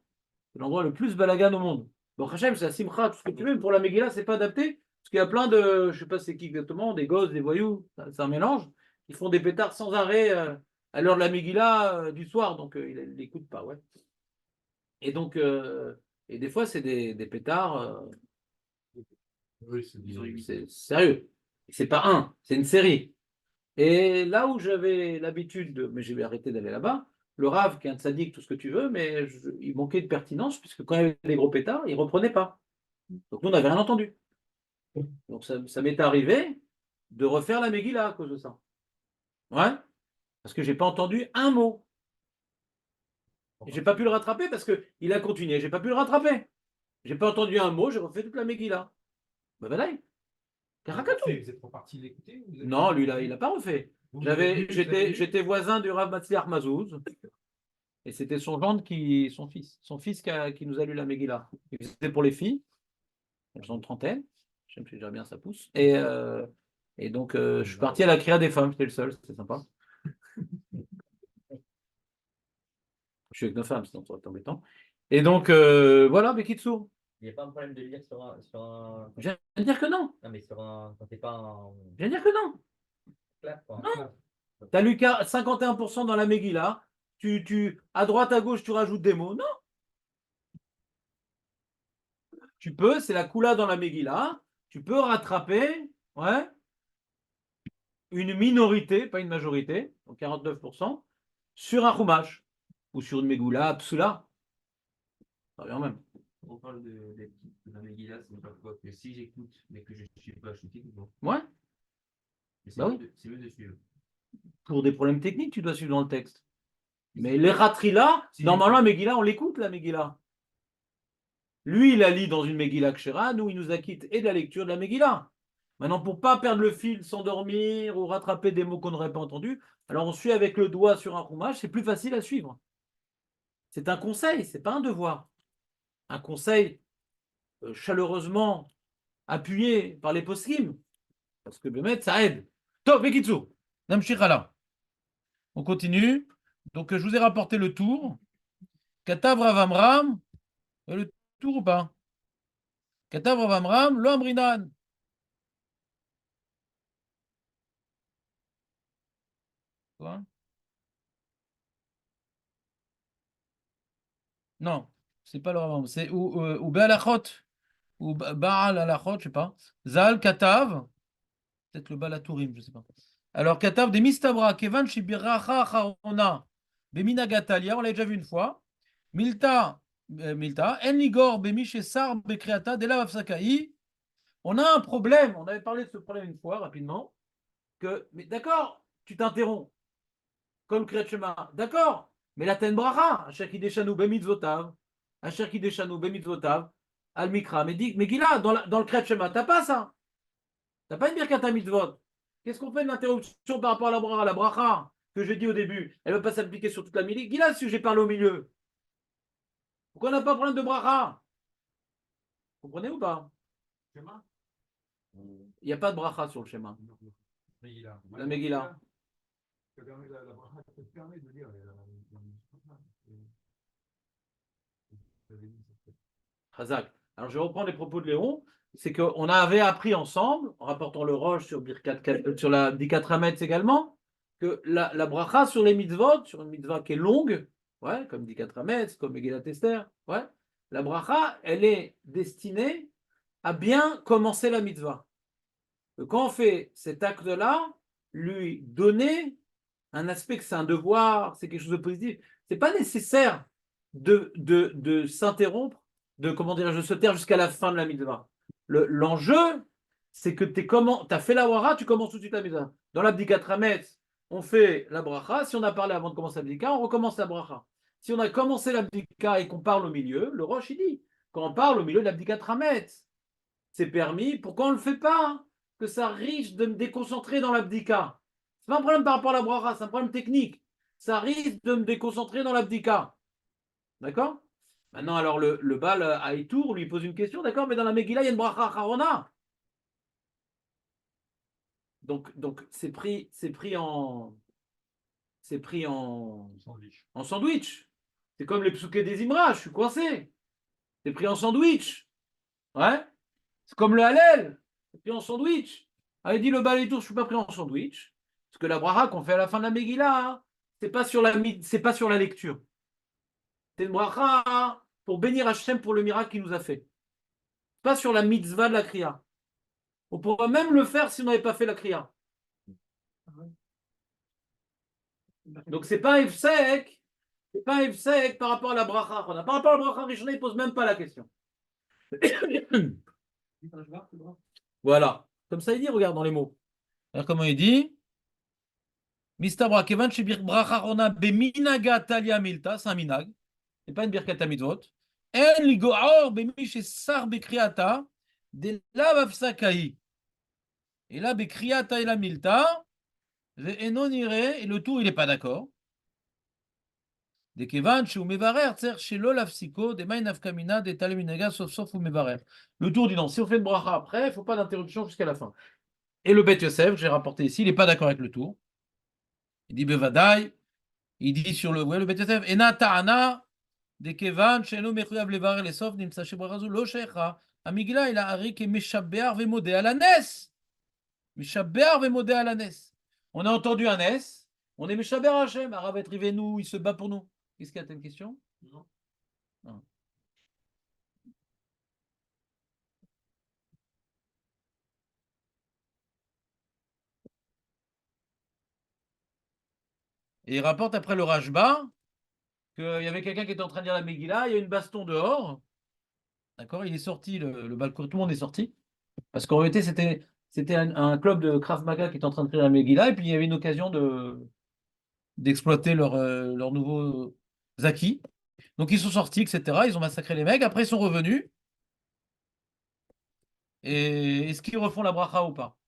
C'est l'endroit le plus Balagan au monde. Donc, Hachem, c'est la Simcha, tout ce que tu veux, mais pour la Megillah, c'est pas adapté. Parce qu'il y a plein de, je sais pas c'est qui exactement, des gosses, des voyous, c'est un mélange. Ils font des pétards sans arrêt à l'heure de la Megillah du soir, donc ils l'écoutent pas, ouais. Et donc, et des fois, c'est des pétards, Oui, c'est dit. c'est sérieux. C'est pas un, c'est une série. Et là où j'avais l'habitude, mais j'ai arrêté d'aller là-bas, le Rav, qui est un tzaddik, tout ce que tu veux, mais il manquait de pertinence, puisque quand il y avait des gros pétards, il ne reprenait pas. Donc nous, on n'avait rien entendu. Donc ça m'est arrivé de refaire la Megillah à cause de ça. Ouais, parce que je n'ai pas entendu un mot. Et je n'ai pas pu le rattraper parce qu'il a continué, je n'ai pas pu le rattraper. Je n'ai pas entendu un mot, j'ai refait toute la Megillah. Ben voilà, Karakatou. Vous êtes reparti l'écouter? Non, lui, il n'a pas refait. J'étais voisin du Rav Matzliach Mazouz. Et c'était son fils qui nous a lu la Megillah. C'était pour les filles. Elles ont une trentaine. Je me suis déjà bien, ça pousse. Et donc, je suis parti à la Kriya des femmes. J'étais le seul. C'était sympa. Je suis avec 9 femmes, sinon ça aurait été embêtant. Et donc, voilà, Bekitsu. Il n'y a pas un problème de lire sur un. Je viens de dire que non. Non, mais sur un. Quand t'es pas en. Je viens de dire que non. Clap, quoi. Non. Tu as lu 51% dans la Megillah. À droite, à gauche, tu rajoutes des mots. Non. Tu peux, c'est la Kula dans la Megillah. Tu peux rattraper, ouais, une minorité, pas une majorité, donc 49%, sur un Chumash ou sur une Megillah, Psula. Ça revient même. On parle de la Megillah, c'est pas quoi que si j'écoute, mais que je ne suis pas, je suis technique, bon. Ouais. Mais Bah oui. c'est mieux de suivre. Pour des problèmes techniques, tu dois suivre dans le texte. Mais les Ratrila, normalement, la Megillah, on l'écoute, la Megillah. Lui, il la lit dans une Megillah Kshera, nous, il nous acquitte et de la lecture de la Megillah. Maintenant, pour ne pas perdre le fil, s'endormir ou rattraper des mots qu'on n'aurait pas entendus, alors on suit avec le doigt sur un Chumash, c'est plus facile à suivre. C'est un conseil, ce n'est pas un devoir. Un conseil chaleureusement appuyé par les poskim, parce que le maître, ça aide. Top, Bekitsu, Namshir Allah. On continue. Donc, je vous ai rapporté le tour. Katav Rav Amram. Le tour ou pas? Katav Rav Amram, lo amrinan. Quoi? Non, c'est pas le Rav Amram. C'est ou Be'alachot. Ou Baal Alachot, je sais pas. Zal Katav. Peut-être le Balatourim, je sais pas. Alors, Katav des Mistabra, Kevan Shibiracha Charona. Beminagatalia, on l'a déjà vu une fois. Milta, Enligor, Bemishesar, Bekreata, Dela Vafsakai. On a un problème, on avait parlé de ce problème une fois, rapidement. Mais d'accord, tu t'interromps. Comme Kriyat Shema, d'accord, mais la ten bracha, Asher Kideshanu Bemitzvotav, Asher Kideshanu Bemitzvotav, Al Mikra, mais Gila, dans le Kriyat Shema, t'as pas ça. T'as pas une Birkat Mitzvot. Qu'est-ce qu'on fait de l'interruption par rapport à la bracha que je dis au début? Elle ne va pas s'appliquer sur toute la milice. Gila, si j'ai parlé au milieu. Pourquoi on n'a pas de problème de bracha? Vous comprenez ou pas? Il n'y a pas de bracha sur le schéma. La Megillah. Chazak. Alors je vais reprendre les propos de Léon. C'est qu'on avait appris ensemble, en rapportant le Roche sur la Dikat Hametz également, que la bracha sur les mitzvot, sur une mitzvah qui est longue, ouais, comme Dikat Hametz, comme Megillat Esther, ouais, la bracha, elle est destinée à bien commencer la mitzvah. Que quand on fait cet acte-là, lui donner un aspect que c'est un devoir, c'est quelque chose de positif. C'est pas nécessaire de s'interrompre, comment dire, de se taire jusqu'à la fin de la mitzvah. L'enjeu, c'est que tu as fait la wara, tu commences tout de suite la mitzvah. Dans l'abdikat Hametz, on fait la bracha. Si on a parlé avant de commencer l'abdika, on recommence la bracha. Si on a commencé l'abdika et qu'on parle au milieu, le Roche, il dit, quand on parle au milieu de l'abdikat Hametz, c'est permis. Pourquoi on ne le fait pas, hein? Que ça risque de me déconcentrer dans l'abdika. C'est pas un problème par rapport à la bracha, c'est un problème technique. Ça risque de me déconcentrer dans l'abdika. D'accord? Maintenant, alors le Baal à Itour lui pose une question, d'accord, mais dans la Megillah, il y a une bracha acharona. Donc c'est pris en sandwich. C'est comme les psoukés des Imra, je suis coincé. C'est pris en sandwich. Ouais. C'est comme le Hallel. C'est pris en sandwich. Ah, il dit le Baal et Itour, je ne suis pas pris en sandwich. Parce que la bracha qu'on fait à la fin de la Megillah, hein, c'est pas sur la lecture. C'est une bracha, hein, pour bénir Hachem pour le miracle qu'il nous a fait. Pas sur la mitzvah de la kriya. On pourrait même le faire si on n'avait pas fait la kriya. Donc c'est pas Efsek, par rapport à la bracha. Par rapport à la bracha Rishona, il ne pose même pas la question. Voilà. Comme ça il dit, regarde dans les mots. Alors comment il dit? Mistabra kevan shebir bracha rona beminaga talia milta, c'est un minag. C'est pas une birkat mitzvot. En ligoor bemi shesar bekriata de la vafsakai. Et là bekriata et la milta, et non iré, et le tour il n'est pas d'accord. De kevan shu mevarer tser shelo lafsiko de main afkamina de tale minaga sauf sauf ou mevarer. Le tour dit non, si on fait une bracha après, il ne faut pas d'interruption jusqu'à la fin. Et le Bet Yosef, j'ai rapporté ici, il n'est pas d'accord avec le tour. Il dit bevadai, il dit sur le Bet Yosef, ena ta'ana de kevan shelo mechuyav levarer les sauf nimsa shebrazu lo shecha. Amigla il a ari ke meshabear vemodé à la nes. Meshabear vemodé à la nes. On a entendu un nes, on est meshabear Hashem, Aravet Rivenu, il se bat pour nous. Qu'est-ce qu'il y a, t'as une question? Non. Non. Et il rapporte après le Rashba qu'il y avait quelqu'un qui était en train de dire la Megillah, il y a une baston dehors. D'accord? Il est sorti, le balcon, tout le monde est sorti. Parce qu'en réalité, c'était un club de Krav Maga qui était en train de faire la Megillah, et puis il y avait une occasion d'exploiter leurs nouveaux acquis. Donc ils sont sortis, etc. Ils ont massacré les mecs. Après, ils sont revenus. Et est-ce qu'ils refont la bracha ou pas?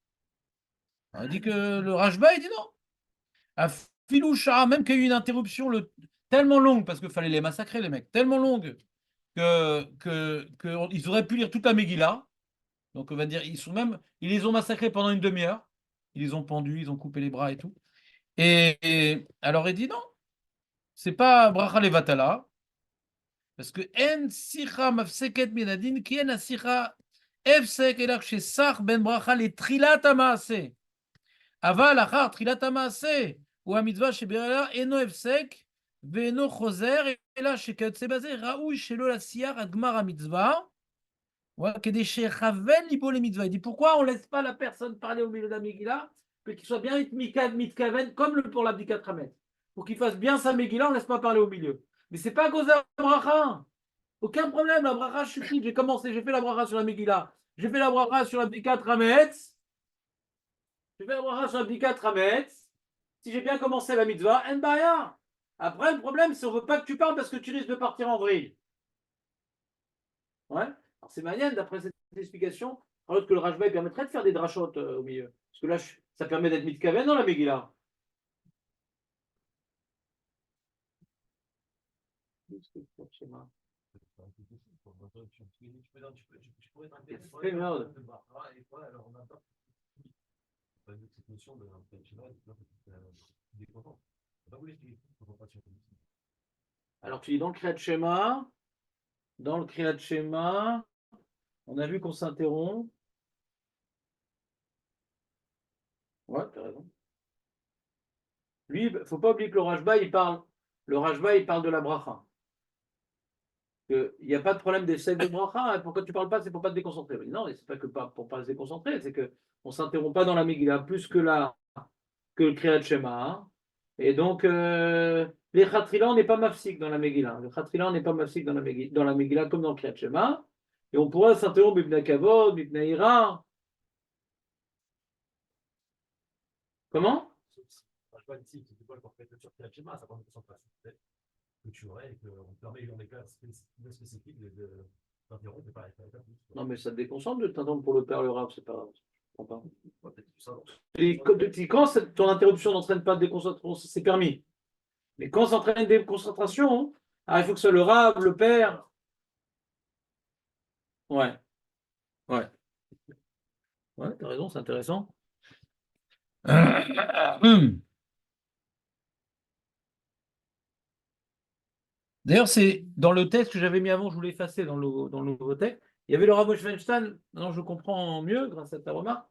On dit que le Rashba, il dit non. À Filoucha, même qu'il y a eu une interruption tellement longue, parce qu'il fallait les massacrer, les mecs, tellement longue qu'ils auraient pu lire toute la Megillah. Donc on va dire, ils les ont massacrés pendant une demi-heure. Ils les ont pendus, ils ont coupé les bras et tout. Et alors il dit non, c'est pas bracha levatala, parce que en sicha mafseket minadin ki en sicha efsek elach shesach ben bracha le trilat hamaaseh. Aval achar trilat hamaaseh ou hamitzvah sheberela eno efsek ve'eno choser ela shekayotze bazeh raoui shelo lasiyar ad gmar hamitzvah. Il dit pourquoi on ne laisse pas la personne parler au milieu de la Megillah, pour qu'il soit bien mitkaven, comme pour l'abdikat Hametz. Pour qu'il fasse bien sa Megillah, on ne laisse pas parler au milieu. Mais c'est pas à cause de la bracha. Aucun problème, la bracha, je suis pris, j'ai commencé, j'ai fait la bracha sur la Megillah, j'ai fait la bracha sur l'abdikat Hametz, j'ai fait la bracha sur l'abdikat Hametz. Si j'ai bien commencé la mitzvah, en baya. Après, le problème, c'est qu'on ne veut pas que tu parles parce que tu risques de partir en vrille. Ouais. Alors c'est manière, d'après cette explication, alors que le Rashba permettrait de faire des drachotes au milieu. Parce que là, ça permet d'être mitkaven dans la Megillah. Alors tu dis dans le Kriyat Shema, on a vu qu'on s'interrompt. Ouais, tu as raison. Lui, il ne faut pas oublier que le Rashba, il parle de la bracha. Il n'y a pas de problème d'essai de bracha. Pourquoi tu ne parles pas? C'est pour ne pas te déconcentrer. Non, c'est pas que pour ne pas se déconcentrer, c'est qu'on ne s'interrompt pas dans la Megillah plus que le Kriyat Shema. Et donc, les Khatrila, on n'est pas mafsik dans la Megillah. Le Khatrila, on n'est pas mafsik dans la Megillah comme dans le Kriyat Shema. Et on pourra s'interrompre Mipna Kavod, Mipna Ira. Comment? Je vois ici, c'est quoi le portrait de sur Kriyat Shema, ça prend une concentration que tu aurais et qu'on permet dans des cas spécifiques d'interrompre et pas avec la Non, mais ça te déconcentre de t'interrompre pour le père, le Rav, c'est pas grave. Je comprends pas. peut-être ça. Et quand ton interruption n'entraîne pas de déconcentration, c'est permis. Mais quand ça entraîne des déconcentrations, il faut que ce soit le Rav, le père. Ouais. Ouais. Ouais, t'as raison, c'est intéressant. D'ailleurs, c'est dans le texte que j'avais mis avant, je voulais effacer dans le nouveau texte. Il y avait le Rav Weinstein, maintenant je comprends mieux grâce à ta remarque.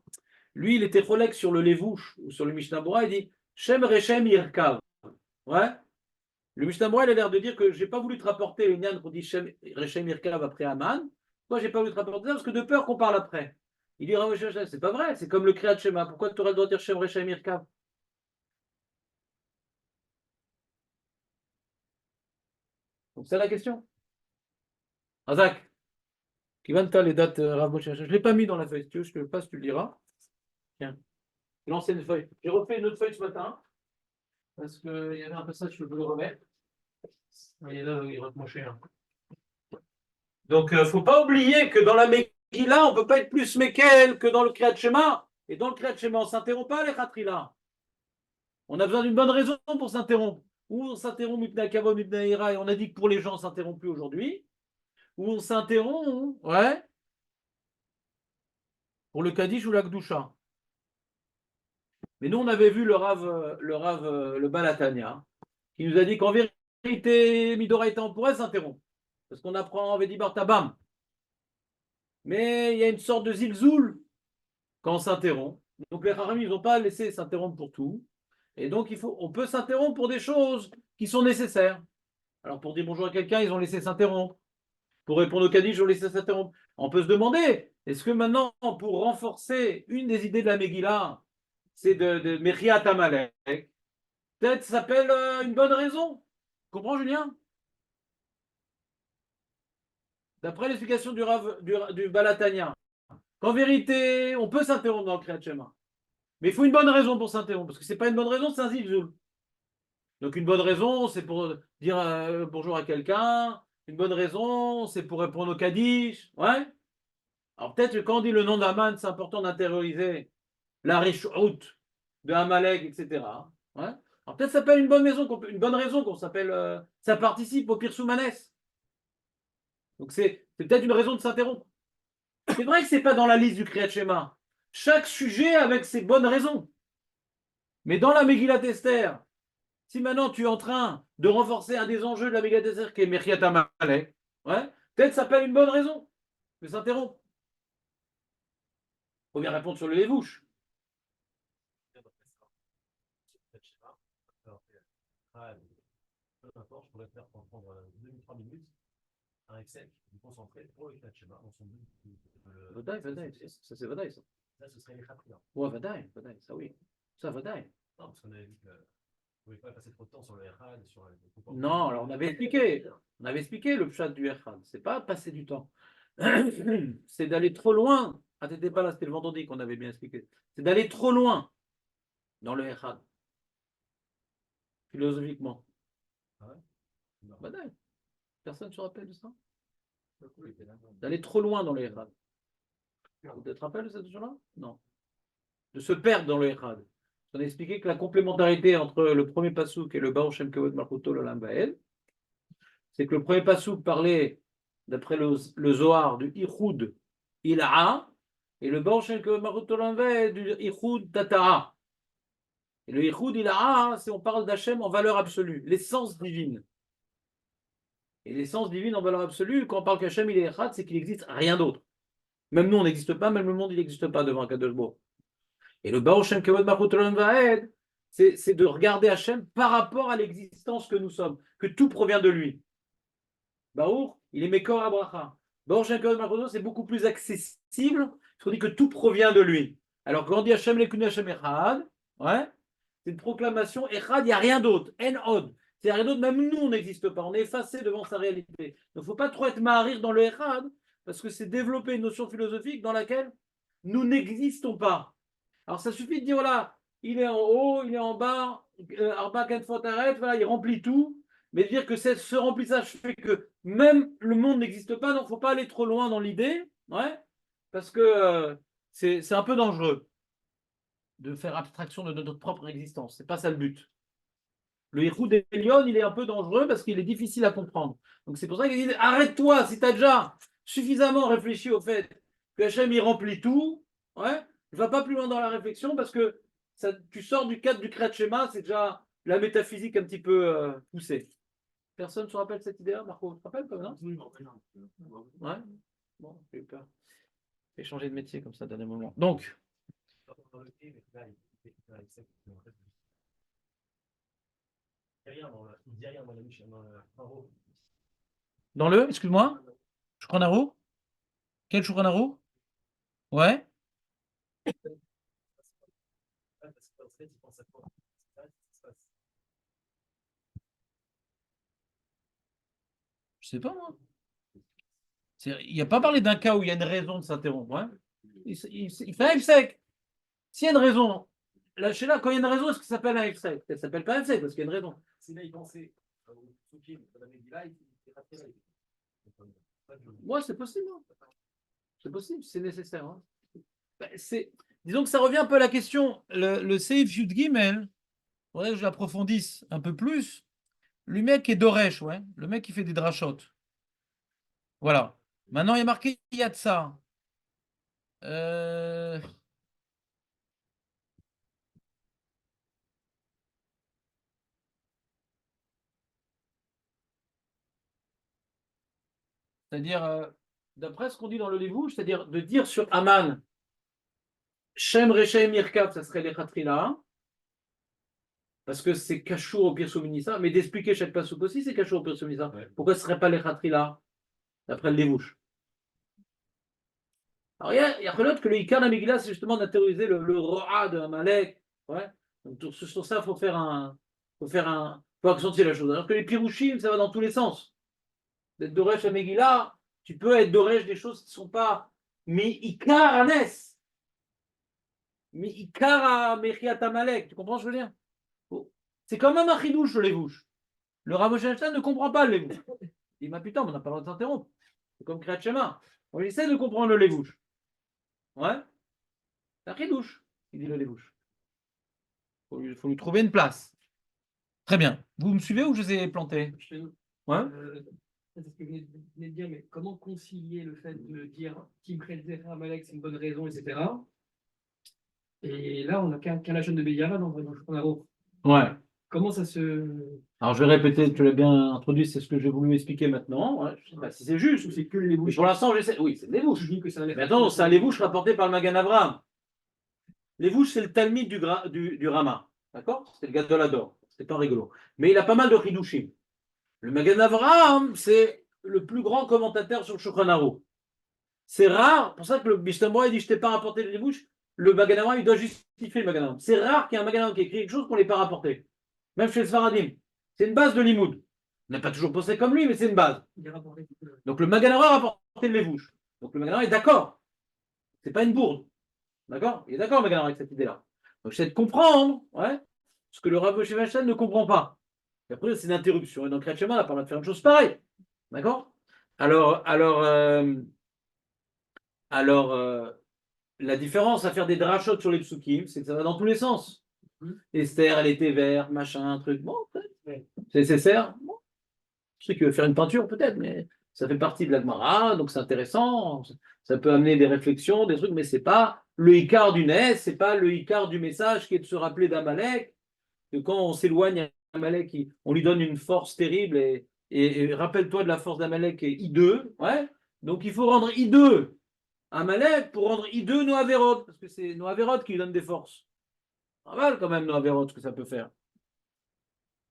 Lui, il était relègue sur le Levouche ou sur le Mishnah Bora, il dit Shem Rechem Yirkav. Ouais. Le Mishnah Bora, il a l'air de dire que je n'ai pas voulu te rapporter le Nyan qu'on dit Shem Rechem Yirkav après Aman. Moi, je n'ai pas voulu te rapporter ça parce que de peur qu'on parle après. Il dit Rav Weinstein, c'est pas vrai, c'est comme le Kriyat Shema. Pourquoi tu aurais le droit de dire Shem Rechem Yirkav? Donc, c'est la question. Azak, qui va les dates Rav Moshe. Je ne l'ai pas mis dans la feuille. Si tu veux, je te le passe, tu le liras. Tiens, l'ancienne feuille. J'ai refait une autre feuille ce matin parce qu'il y avait un passage que je voulais remettre. Et là, il va Moshe. Donc, il ne faut pas oublier que dans la Megillah, on ne peut pas être plus Mekel que dans le Kriyat Shema. Et dans le Kriyat Shema, on ne s'interrompt pas les Khatrila. On a besoin d'une bonne raison pour s'interrompre. Ou on s'interrompt Mipna Kavod, Mipna Ira, et on a dit que pour les gens, on ne s'interrompt plus aujourd'hui. Ou on s'interrompt, ouais, pour le Kaddish ou la Gdusha. Mais nous, on avait vu le Balatania, qui nous a dit qu'en vérité, Midoraïta, on pourrait s'interrompre. Parce qu'on apprend en Vedibar Tabam. Mais il y a une sorte de zilzoul quand on s'interrompt. Donc les Haramim, ils n'ont pas laissé s'interrompre pour tout. Et donc, on peut s'interrompre pour des choses qui sont nécessaires. Alors, pour dire bonjour à quelqu'un, ils ont laissé s'interrompre. Pour répondre au Kaddish, ils ont laissé s'interrompre. On peut se demander, est-ce que maintenant, pour renforcer une des idées de la Megillah, c'est de Mechiat Amalek, peut-être ça s'appelle une bonne raison. Tu comprends, Julien? D'après l'explication du Balatania, qu'en vérité, on peut s'interrompre dans le Kriyat Shema. Mais il faut une bonne raison pour s'interrompre, parce que ce n'est pas une bonne raison, c'est un zilzoul. Donc une bonne raison, c'est pour dire bonjour à quelqu'un. Une bonne raison, c'est pour répondre au Kaddish. Ouais. Alors peut-être que quand on dit le nom d'Aman, c'est important d'intérioriser la Rishut de Amalek, etc. Ouais. Alors peut-être ça s'appelle une bonne raison qu'on s'appelle, ça participe au Pirsoumanes. Donc c'est peut-être une raison de s'interrompre. C'est vrai que ce n'est pas dans la liste du Kriyat Shema. Chaque sujet avec ses bonnes raisons. Mais dans la Megillat Esther, si maintenant tu es en train de renforcer un des enjeux de la Megillat Esther qui est Mechiat Amalek, ouais, peut-être ça s'appelle une bonne raison de s'interrompre. Il faut bien répondre sur le Levouche. Peu importe, je pourrais faire prendre 2-3 minutes un Excel, me concentrer pour le Kriyat Shema dans son but. Vadaï, ça c'est Vadaï ça. Là, ce serait les Khatrila. Ouais, Vadaï, ça oui. Ça Vadaï. Non, parce qu'on avait vu que vous ne pouvez pas passer trop de temps sur le Echad, sur le comportement. Non, alors on avait expliqué le pshat du Echad. C'est pas passer du temps. C'est d'aller trop loin. Ah, t'étais pas là, c'était le vendredi qu'on avait bien expliqué. C'est d'aller trop loin dans le Echad. Philosophiquement. Ah ouais? Non. Vadaï. Personne ne se rappelle de ça? D'aller trop loin dans le Echad. Vous te rappelez de cette chose-là? Non. De se perdre dans le Echad. On a expliqué que la complémentarité entre le premier passouk et le Baruch Shem Kavod Malchuto l'Olam Va'ed, c'est que le premier passouk parlait, d'après le Zohar, du Ichud Ila'a, et le Baruch Shem Kavod Malchuto l'Olam Va'ed du Ichud Tata'a. Et le Ichud Ila'a, c'est on parle d'Hachem en valeur absolue, l'essence divine. Et l'essence divine en valeur absolue, quand on parle qu'Hachem il est Echad, c'est qu'il n'existe rien d'autre. Même nous, on n'existe pas, même le monde, il n'existe pas devant Kadosh Baruch. Et le Baruch Shem Kavod Malchut Olam Va'ed, c'est de regarder Hachem par rapport à l'existence que nous sommes, que tout provient de lui. Baruch, il est Mekor Abracha. Baruch Shem Kavod Malchut Olam, c'est beaucoup plus accessible, parce qu'on dit que tout provient de lui. Alors quand on dit Hachem Lekun Hachem Echad, ouais, C'est une proclamation. Echad, il n'y a rien d'autre. En od. Il n'y a rien d'autre. Même nous, on n'existe pas. On est effacé devant sa réalité. Donc, il ne faut pas trop être maharir dans le Echad, parce que c'est développer une notion philosophique dans laquelle nous n'existons pas. Alors, ça suffit de dire, voilà, il est en haut, il est en bas, Arba Fotaret, voilà, il remplit tout. Mais dire que ce remplissage fait que même le monde n'existe pas, donc il ne faut pas aller trop loin dans l'idée, ouais, parce que c'est un peu dangereux de faire abstraction de notre propre existence. C'est pas ça le but. Le Yichud Elyon, il est un peu dangereux parce qu'il est difficile à comprendre. Donc c'est pour ça qu'il dit arrête-toi si tu as déjà suffisamment réfléchi au fait que Hachem il remplit tout, ouais, ne va pas plus loin dans la réflexion parce que ça, tu sors du cadre du Kriyat Shema, c'est déjà la métaphysique un petit peu poussée. Personne ne se rappelle cette idée-là, Marco? Tu te rappelles, non? Ouais. Bon, j'ai eu peur. J'ai changé de métier comme ça, dernier moment. Donc. Dans le, excuse-moi, Shulchan Aruch? Quel Shulchan Aruch? Ouais. Je sais pas, moi. Il n'y a pas parlé d'un cas où il y a une raison de s'interrompre. Hein. Il fait un sec. S'il y a une raison, là, chez là, quand il y a une raison, est-ce que ça s'appelle un sec? Ça ne s'appelle pas un sec parce qu'il y a une raison. C'est là, il pensait. Moi, c'est possible. Hein. C'est possible, c'est nécessaire. Hein. Disons que ça revient un peu à la question. Le Seif Yud Gimel, il faudrait que je l'approfondisse un peu plus. Le mec est Doresh, ouais. Le mec qui fait des drachotes. Voilà. Maintenant, il y a marqué Yatsa. C'est-à-dire, d'après ce qu'on dit dans le Lévouche, c'est-à-dire de dire sur Aman, Shem Reshem Mirkav, ça serait les Khatrila, parce que c'est Kachour au Pirsouminissa, mais d'expliquer chaque pasouk aussi, c'est Kachour au Pirsouminissa. Ouais. Pourquoi ce ne serait pas les Khatrila, d'après le Lévouche? Alors, il y a l'autre que le Ikar Megillah, c'est justement d'intérioriser le Ro'a de Amalek. Ouais. Donc, sur ça, il faut accentuer la chose. Alors que les Pirouchim, ça va dans tous les sens. D'être Doresh à Megillah, tu peux être Doresh des choses qui ne sont pas. Mais Ikar à Nes. Mais Ikar à Mechiat Amalek. Tu comprends ce que je veux dire? C'est quand même un chidouche, le Lévouche. Le Rav Moshe Einstein ne comprend pas le Lévouche. Il dit, putain, on n'a pas le droit de s'interrompre. C'est comme Kriyat Shema. On essaie de comprendre le Lévouche. Ouais. C'est un chidouche, il dit le Lévouche. Il faut lui trouver une place. Très bien. Vous me suivez ou je les ai plantés? Ouais. C'est ce que vous venez de dire, mais comment concilier le fait de dire Kim Khelzera Amalek, c'est une bonne raison, etc. Et là, on n'a qu'un jeune de Béliara dans le Shulchan Aruch. Ouais. Comment ça se. Alors, je vais répéter, tu l'as bien introduit, c'est ce que j'ai voulu expliquer maintenant. Ouais. Je ne sais pas si c'est juste ou c'est que le Lévouche. Pour l'instant, j'essaie. Oui, c'est le Lévouche. Mais attends, c'est un Lévouche rapporté par le Magan Avraham. Lévouche, c'est le Talmide du Rama. D'accord? C'est le Gadolador. C'est pas rigolo. Mais il a pas mal de Hidushim. Le Magan Avraham, c'est le plus grand commentateur sur le Shulchan Aruch. C'est rare, pour ça que le Mishnah dit je t'ai pas rapporté le Lévouche. Le Magan Avraham, il doit justifier le Magan Avraham. C'est rare qu'il y ait un Magan Avraham qui écrit quelque chose qu'on ne l'ait pas rapporté. Même chez le Sfaradim. C'est une base de Limoud. On n'a pas toujours pensé comme lui, mais c'est une base. Donc le Magan Avraham a rapporté le Lévouche. Donc le Magan Avraham est d'accord. C'est pas une bourde. D'accord? Il est d'accord, Magan Avraham, avec cette idée-là. Donc j'essaie de comprendre, ouais, ce que le Rav Moshe Einstein ne comprend pas. Et après, c'est une interruption. Et dans Kriyat Shema, on a pas le droit de faire une chose pareille. D'accord? Alors, la différence à faire des drachot sur les psukim, c'est que ça va dans tous les sens. Esther, elle était verte, machin, truc. Bon, peut-être. C'est nécessaire. Bon. Je sais qu'il veut faire une peinture, peut-être, mais ça fait partie de la Gemara, donc c'est intéressant. Ça peut amener des réflexions, des trucs, mais c'est pas le Icar du Nes, c'est pas le Icar du message qui est de se rappeler d'Amalek. Que quand on s'éloigne d'Amalek, on lui donne une force terrible et rappelle-toi de la force d'Amalek qui est hideux. Ouais. Donc il faut rendre hideux Amalek pour rendre hideux Noaverot, parce que c'est Noaverot qui lui donne des forces. Pas mal quand même Noaverot ce que ça peut faire.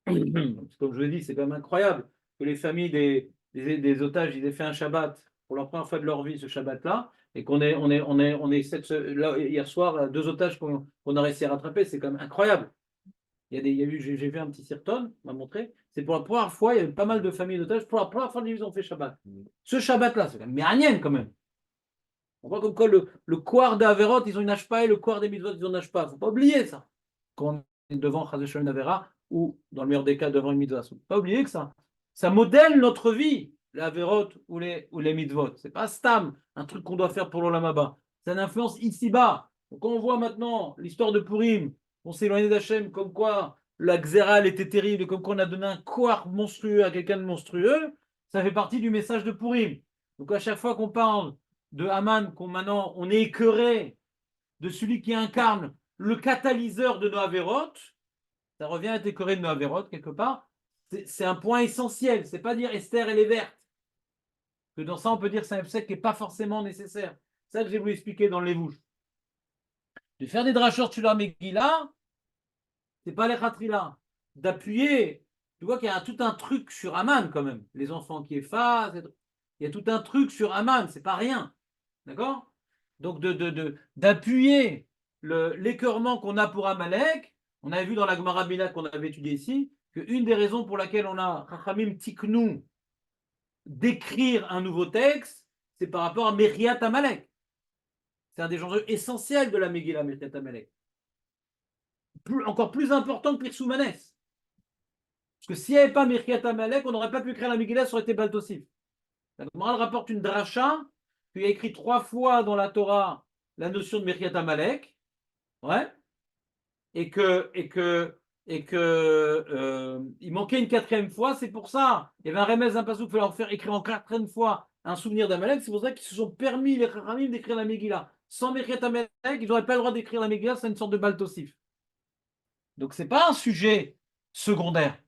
Comme je vous l'ai dit, c'est quand même incroyable que les familles des otages ils aient fait un Shabbat pour la première fois de leur vie ce Shabbat-là, et qu'on ait là, hier soir 2 otages qu'on a réussi à rattraper, c'est quand même incroyable. J'ai vu un petit sirton, on m'a montré. C'est pour la première fois, il y avait pas mal de familles d'otages. Pour la première fois, ils ont fait Shabbat. Ce Shabbat-là, c'est quand même méranienne quand même. On voit comme quoi le quart d'Averot, ils ont une Hashpa et le quart des Mitzvot, ils ont une Hashpa. Il ne faut pas oublier ça. Quand on est devant Chazé une Avera ou, dans le meilleur des cas, devant une Mitzvah. Il ne faut pas oublier que ça modèle notre vie, les Averot ou les Mitzvot. Ce n'est pas Stam, un truc qu'on doit faire pour l'Olam Haba. Ça a une influence ici-bas. Donc, quand on voit maintenant l'histoire de Purim, on s'est éloigné d'Hachem, comme quoi la Xéra était terrible, et comme quoi on a donné un quart monstrueux à quelqu'un de monstrueux, ça fait partie du message de Purim. Donc, à chaque fois qu'on parle de Haman, maintenant on est écœuré de celui qui incarne le catalyseur de nos Averot, ça revient à être écœuré de nos Averot quelque part. C'est un point essentiel. C'est pas dire Esther elle est verte. Que dans ça on peut dire c'est un obsèque qui n'est pas forcément nécessaire. C'est ça que j'ai voulu expliquer dans les Vouches. De faire des drachot sur la Megillah, c'est pas les khatrila. D'appuyer, tu vois qu'il y a tout un truc sur Haman quand même. Les enfants qui effacent, il y a tout un truc sur Haman, c'est pas rien. D'accord? Donc d'appuyer l'écœurement qu'on a pour Amalek, on avait vu dans la Gemara Bila qu'on avait étudié ici, qu'une des raisons pour laquelle on a Chachamim Tiknou d'écrire un nouveau texte, c'est par rapport à Meriat Amalek. C'est un des enjeux essentiels de la Megillah Meriat Amalek. Encore plus important que Pirsoumanes. Parce que s'il n'y avait pas Meriat Amalek, on n'aurait pas pu écrire la Megillah, ça aurait été Baltosif. La Gemara rapporte une dracha qu'il y a écrit 3 fois dans la Torah la notion de Meriat Amalek, ouais, et que il manquait une 4e fois, c'est pour ça. Il y avait un remède, un pasuk, il fallait en faire écrire en 4e fois un souvenir d'Amalek, c'est pour ça qu'ils se sont permis, les Chachamim, d'écrire la Megillah. Sans Meriat Amalek, ils n'auraient pas le droit d'écrire la Megillah, c'est une sorte de baltosif. Donc c'est pas un sujet secondaire,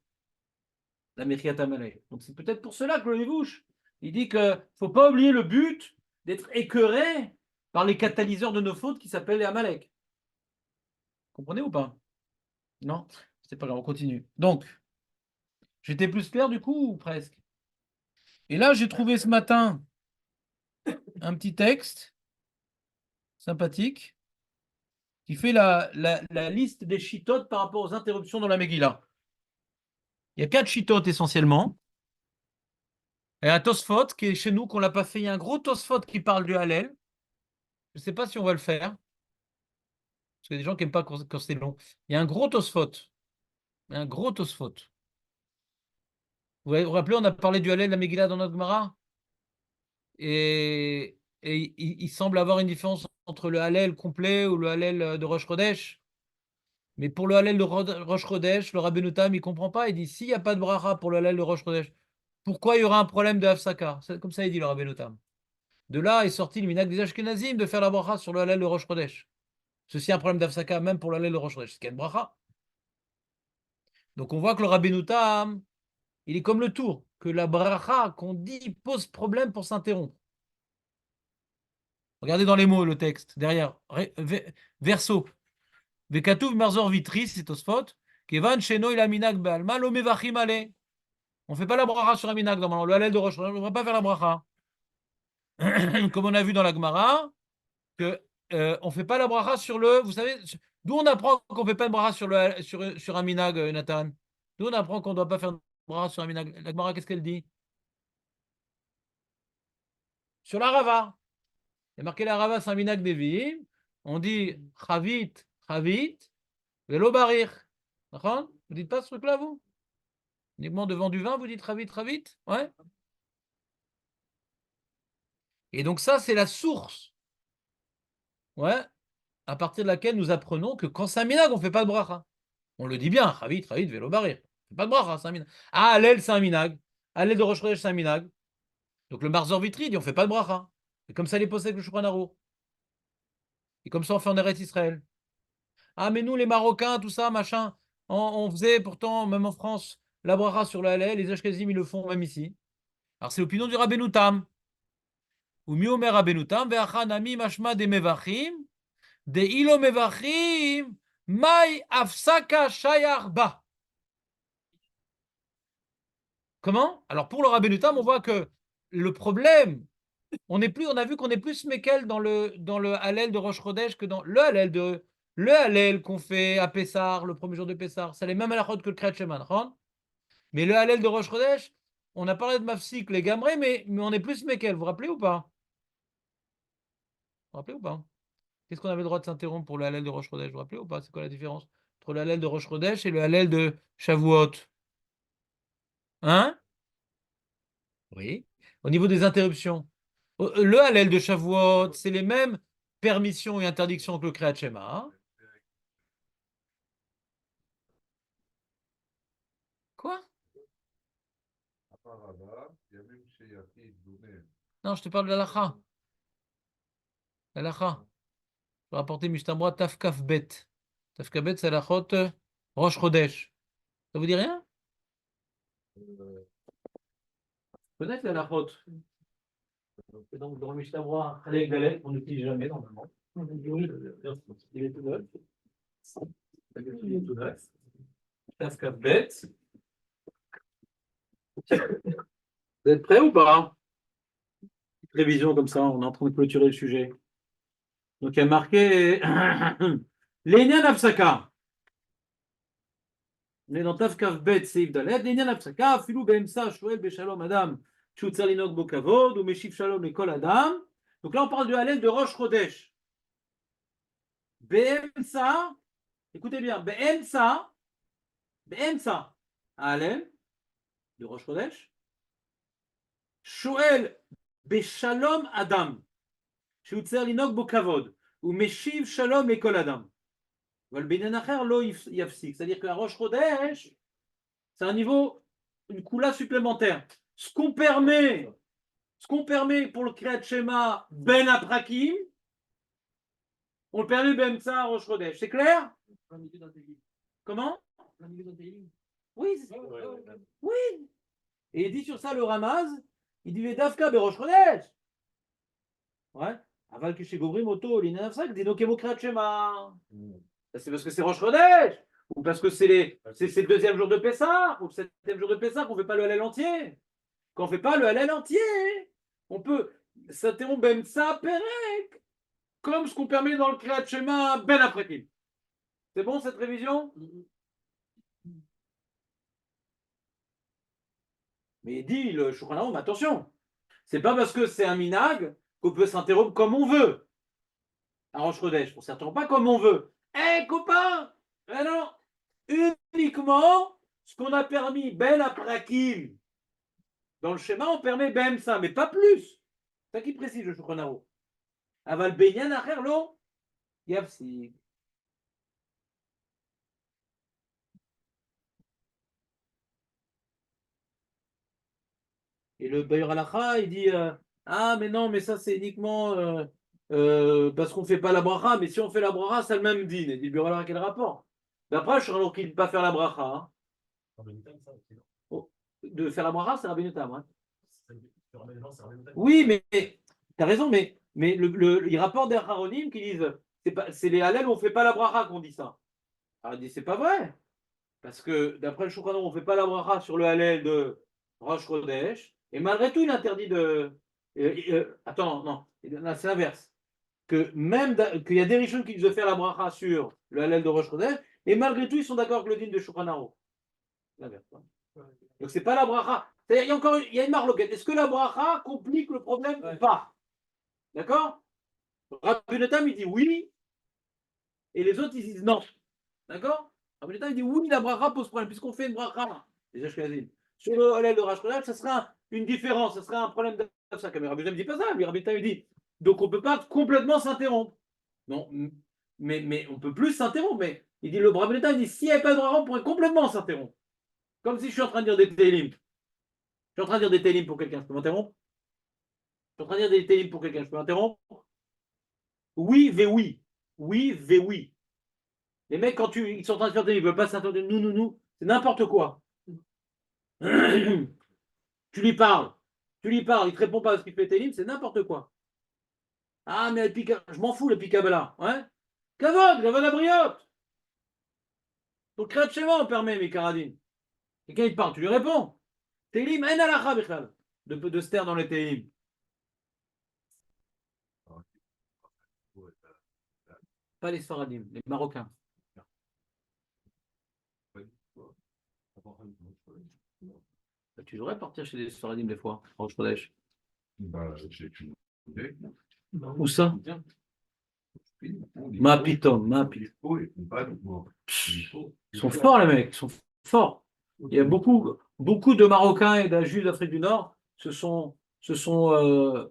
la Meriat Amalek. Donc c'est peut-être pour cela que le Lévouche, il dit qu'il ne faut pas oublier le but d'être écœuré par les catalyseurs de nos fautes qui s'appellent les Amalek. Comprenez ou pas? Non? C'est pas grave, on continue. Donc, j'étais plus clair du coup ou presque? Et là, j'ai trouvé ce matin un petit texte sympathique qui fait la liste des chitotes par rapport aux interruptions dans la Megillah. Il y a 4 chitotes essentiellement. Il y a un Tosfot qui est chez nous, qu'on ne l'a pas fait. Il y a un gros Tosfot qui parle du Hallel. Je ne sais pas si on va le faire. Parce qu'il y a des gens qui n'aiment pas quand c'est long. Il y a un gros Tosfot. Un gros Tosfot. Vous vous rappelez, on a parlé du Hallel, la Megillah dans notre Gemara. Et il semble avoir une différence entre le Hallel complet ou le Hallel de Rosh Chodesh. Mais pour le Hallel de Rosh Chodesh, le Rabbeinu Tam, il ne comprend pas. Il dit, s'il n'y a pas de bracha pour le Hallel de Rosh Chodesh, pourquoi il y aura un problème de Hafsaka? Comme ça, il dit le Rabbeinu Tam. De là est sorti le minhag des Ashkenazim de faire la bracha sur le Hallel de Rosh Chodesh. Ceci est un problème d'Hafsaka même pour le Hallel de Rosh Chodesh. C'est qu'il y a une bracha. Donc on voit que le Rabbeinu Tam, il est comme le tour, que la bracha qu'on dit pose problème pour s'interrompre. Regardez dans les mots le texte, derrière, verso. Vekatuv marzor vitris, c'est Tosfot. Kevan sheno il aminag be'alma lo mevachim ale. On ne fait pas la bracha sur un minag normalement. Le Hallel de Rosh Chodesh, on ne devrait pas faire la bracha. Comme on a vu dans la Gemara, que on ne fait pas la bracha sur le. Vous savez, d'où on apprend qu'on ne fait pas une bracha sur un minag, Nathan? D'où on apprend qu'on ne doit pas faire une bracha sur un minag? La Gemara, qu'est-ce qu'elle dit? Sur la Rava. Il y a marqué la Rava, c'est un minag Nevi'im. On dit Chavit, Chavit, Velo Barir. D'accord? Vous dites pas ce truc-là, vous? Uniquement devant du vin, vous dites Chavit, Chavit? Ouais. Et donc, ça, c'est la source. Ouais. À partir de laquelle nous apprenons que quand c'est un minag, on ne fait pas de bracha. On le dit bien, Chavit, Chavit, Velo Barir. On ne fait pas de bracha, c'est un minag. Ah, Hallel, c'est un minag. Hallel de Rosh Chodesh, c'est un minag. Donc, le Marzor Vitri dit on ne fait pas de bracha. Et comme ça, les possède le Shulchan Aruch. Et comme ça, on fait en Eretz Israël. Ah, mais nous, les Marocains, tout ça, machin, on faisait pourtant, même en France, la bracha sur le Hallel, les Ashkenazim, ils le font même ici. Alors, c'est l'opinion du Rabbeinu Tam. Ou mi omer Rabbeinu Tam, ve'achanami mashma de mevachim, de ilo mevachim, mai afsaka shayar ba. Comment? Alors, pour le Rabbeinu Tam, on voit que le problème, on a vu qu'on est plus mékel dans le Hallel de Rosh Chodesh que dans le Hallel de Le Hallel qu'on fait à Pessar, le premier jour de Pessar, c'est les mêmes halachot que le Kriyat Shema, נכון? Mais le Hallel de Rosh Chodesh, on a parlé de Mafsik, les Gamré, mais on est plus Mekel, vous vous rappelez ou pas? Vous vous rappelez ou pas? Qu'est-ce qu'on avait le droit de s'interrompre pour le Hallel de Rosh Chodesh? Vous vous rappelez ou pas? C'est quoi la différence entre le Hallel de Rosh Chodesh et le Hallel de Shavuot? Hein? Oui. Au niveau des interruptions. Le Hallel de Shavuot, c'est les mêmes permissions et interdictions que le Kriyat Shema. Hein? Quoi? À part là-bas, il y a même chez Yaki donné. Non, je te parle de l'alacha. L'alacha. Je vais rapporter Mishnah Tafkaf Bet. Tafkaf Bet, c'est l'alachot Rosh Chodesh. Ça vous dit rien? Peut-être l'alachot. Donc, dans le Mishnah Chalek Dalet, on n'utilise jamais normalement. Il est tout neuf. Il est tout neuf. Tafkaf Bet. Vous êtes prêts ou pas? Petite révision comme ça, on est en train de clôturer le sujet. Donc il y a marqué Lénian Afsaka. On est dans Tafkaf Bet Seif Dalet. Lénian Afsaka, Filou Beemsa, Shoel Beshalom Adam, Shutzer Linok Bokavod, ou Meshiv Shalom Ekol Adam. Donc là on parle du Hallel de Rosh Chodesh. Beemsa, écoutez bien, Beemsa, Hallel de Rosh Chodesh. Shoel Beshalom Adam. Shutzer Linok Bokavod, ou Meshiv Shalom Ekol Adam. C'est-à-dire que la Rosh Chodesh, c'est un niveau, une coula supplémentaire. Ce qu'on permet pour le Kriyat Shema Ben Aprakim, on le permet Ben ça à Rosh Chodesh. C'est clair? Comment? Oui, c'est ça. Oui. Et il dit sur ça le Ramaz, il dit Vedavka be Rosh Chodesh. Ouais. Aval que chez Gobrim Oto, l'Inanafsak, dit Nokemo Kriyat Shema. C'est parce que c'est Rosh Chodesh, ou parce que c'est le deuxième jour de Pessah, ou le septième jour de Pessah qu'on ne fait pas le Hallel entier. Quand on ne fait pas le Hallel entier, on peut s'interrompre Ben ça Perek, comme ce qu'on permet dans le Kriyat Shema Ben Aprekim. C'est bon cette révision? Mais il dit le Shulchan Aruch, attention, c'est pas parce que c'est un minag qu'on peut s'interrompre comme on veut à Rosh Chodesh. On ne s'interrompt pas comme on veut. Hé copain, eh non, uniquement ce qu'on a permis Ben Aprakim. Dans le schéma, on permet Ben ça, mais pas plus. C'est ça qui précise le Shulchan Aruch. Aval Benyan Acher Lo Yafsik. Et le Bayer Halacha, il dit ah, mais non, mais ça, c'est uniquement parce qu'on ne fait pas la bracha. Mais si on fait la bracha, c'est le même din. Et dit le Bayer Halacha, quel rapport? D'après, je suis qu'il ne pas faire la bracha. Hein. Oh, de faire la bracha, c'est Rabbeinu Tam. Hein. Oui, mais tu as raison, mais il rapporte des Acharonim qui disent c'est les Hallel où on ne fait pas la bracha qu'on dit ça. Alors il dit c'est pas vrai. Parce que d'après le Shulchan Aruch, on ne fait pas la bracha sur le Hallel de Rosh Chodesh. Et malgré tout, il interdit de. Attends, non, c'est l'inverse. Qu'il y a des Rishonim qui disent de faire la bracha sur le Hallel de Rosh Chodesh, et malgré tout, ils sont d'accord avec le din de Shulchan Aruch. L'inverse. Donc, c'est pas la bracha. Il y a une marloquette. Est-ce que la bracha complique le problème ou pas? D'accord? Rabbi Tam, il dit oui, et les autres, ils disent non. D'accord? Rabbi Tam, il dit oui, la bracha pose problème, puisqu'on fait une bracha. Les Ashkenazim. Sur le Hallel de Rosh Chodesh, ça sera une différence, ça sera un problème d'Afsaka. Mais Rabbi Tam ne dit pas ça. Lui, Rabbi Tam, il dit donc on ne peut pas complètement s'interrompre. Non, mais on peut plus s'interrompre. Mais il dit le Rabbi Tam, il dit s'il n'y avait pas de bracha, on pourrait complètement s'interrompre. Comme si je suis en train de dire des télim. Je suis en train de dire des télim pour quelqu'un, je peux m'interrompre? Je suis en train de dire des télim pour quelqu'un, je peux m'interrompre? Oui, vé oui. Oui, vé oui. Les mecs, quand ils sont en train de faire télim, ils ne veulent pas s'interrompre. Nous, c'est n'importe quoi. Tu lui parles, il ne te répond pas à ce qu'il fait télim, c'est n'importe quoi. Ah, mais je m'en fous, le Picabala. Ouais? Kavod la briotte. Pour le Kriyat Shema, on permet, mes caradines. Quelqu'un, il te parle, tu lui réponds. Télim, en alacha, bichal. De se taire dans les télim. pas les Sfaradim, les Marocains. Tu devrais partir chez les Sfaradim des fois, en Kodesh. Bah, j'ai une idée. Où ça? Ma pitom, ma pitom. Ils sont forts, les mecs, ils sont forts. Il y a beaucoup de Marocains et de Juifs d'Afrique du Nord se sont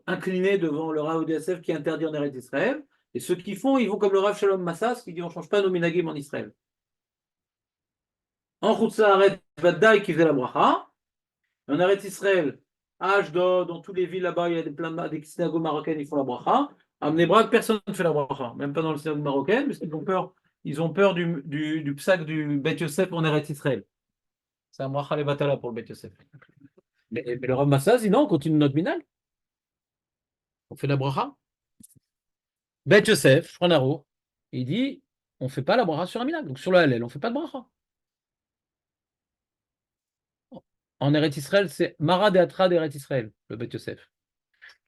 inclinés devant le Rav Yosef qui interdit en Eretz Israël. Et ceux qui font, ils vont comme le Rav Shalom Massas qui dit on ne change pas nos minagim en Israël. En Chutz La'aretz, Vadaï qui faisait la bracha. En Eretz Israël, à Ashdod, dans toutes les villes là-bas, il y a des synagogues marocaines, ils font la bracha. À Mnebrak, personne ne fait la bracha, même pas dans le synagogue marocaine, parce qu'ils ont peur. Ils ont peur du psaque du Bet Yosef en Eretz Israël. C'est un bracha levatala pour le Bet Yosef. Mais le Rav Massas dit non, on continue notre minal. On fait la bracha. Bet Yosef, Shranaro, il dit on ne fait pas la bracha sur un minal. Donc sur le Hallel, on ne fait pas de bracha. En Eretz Israël, c'est Marad et Atra d'Eretz Israël, le Bet Yosef.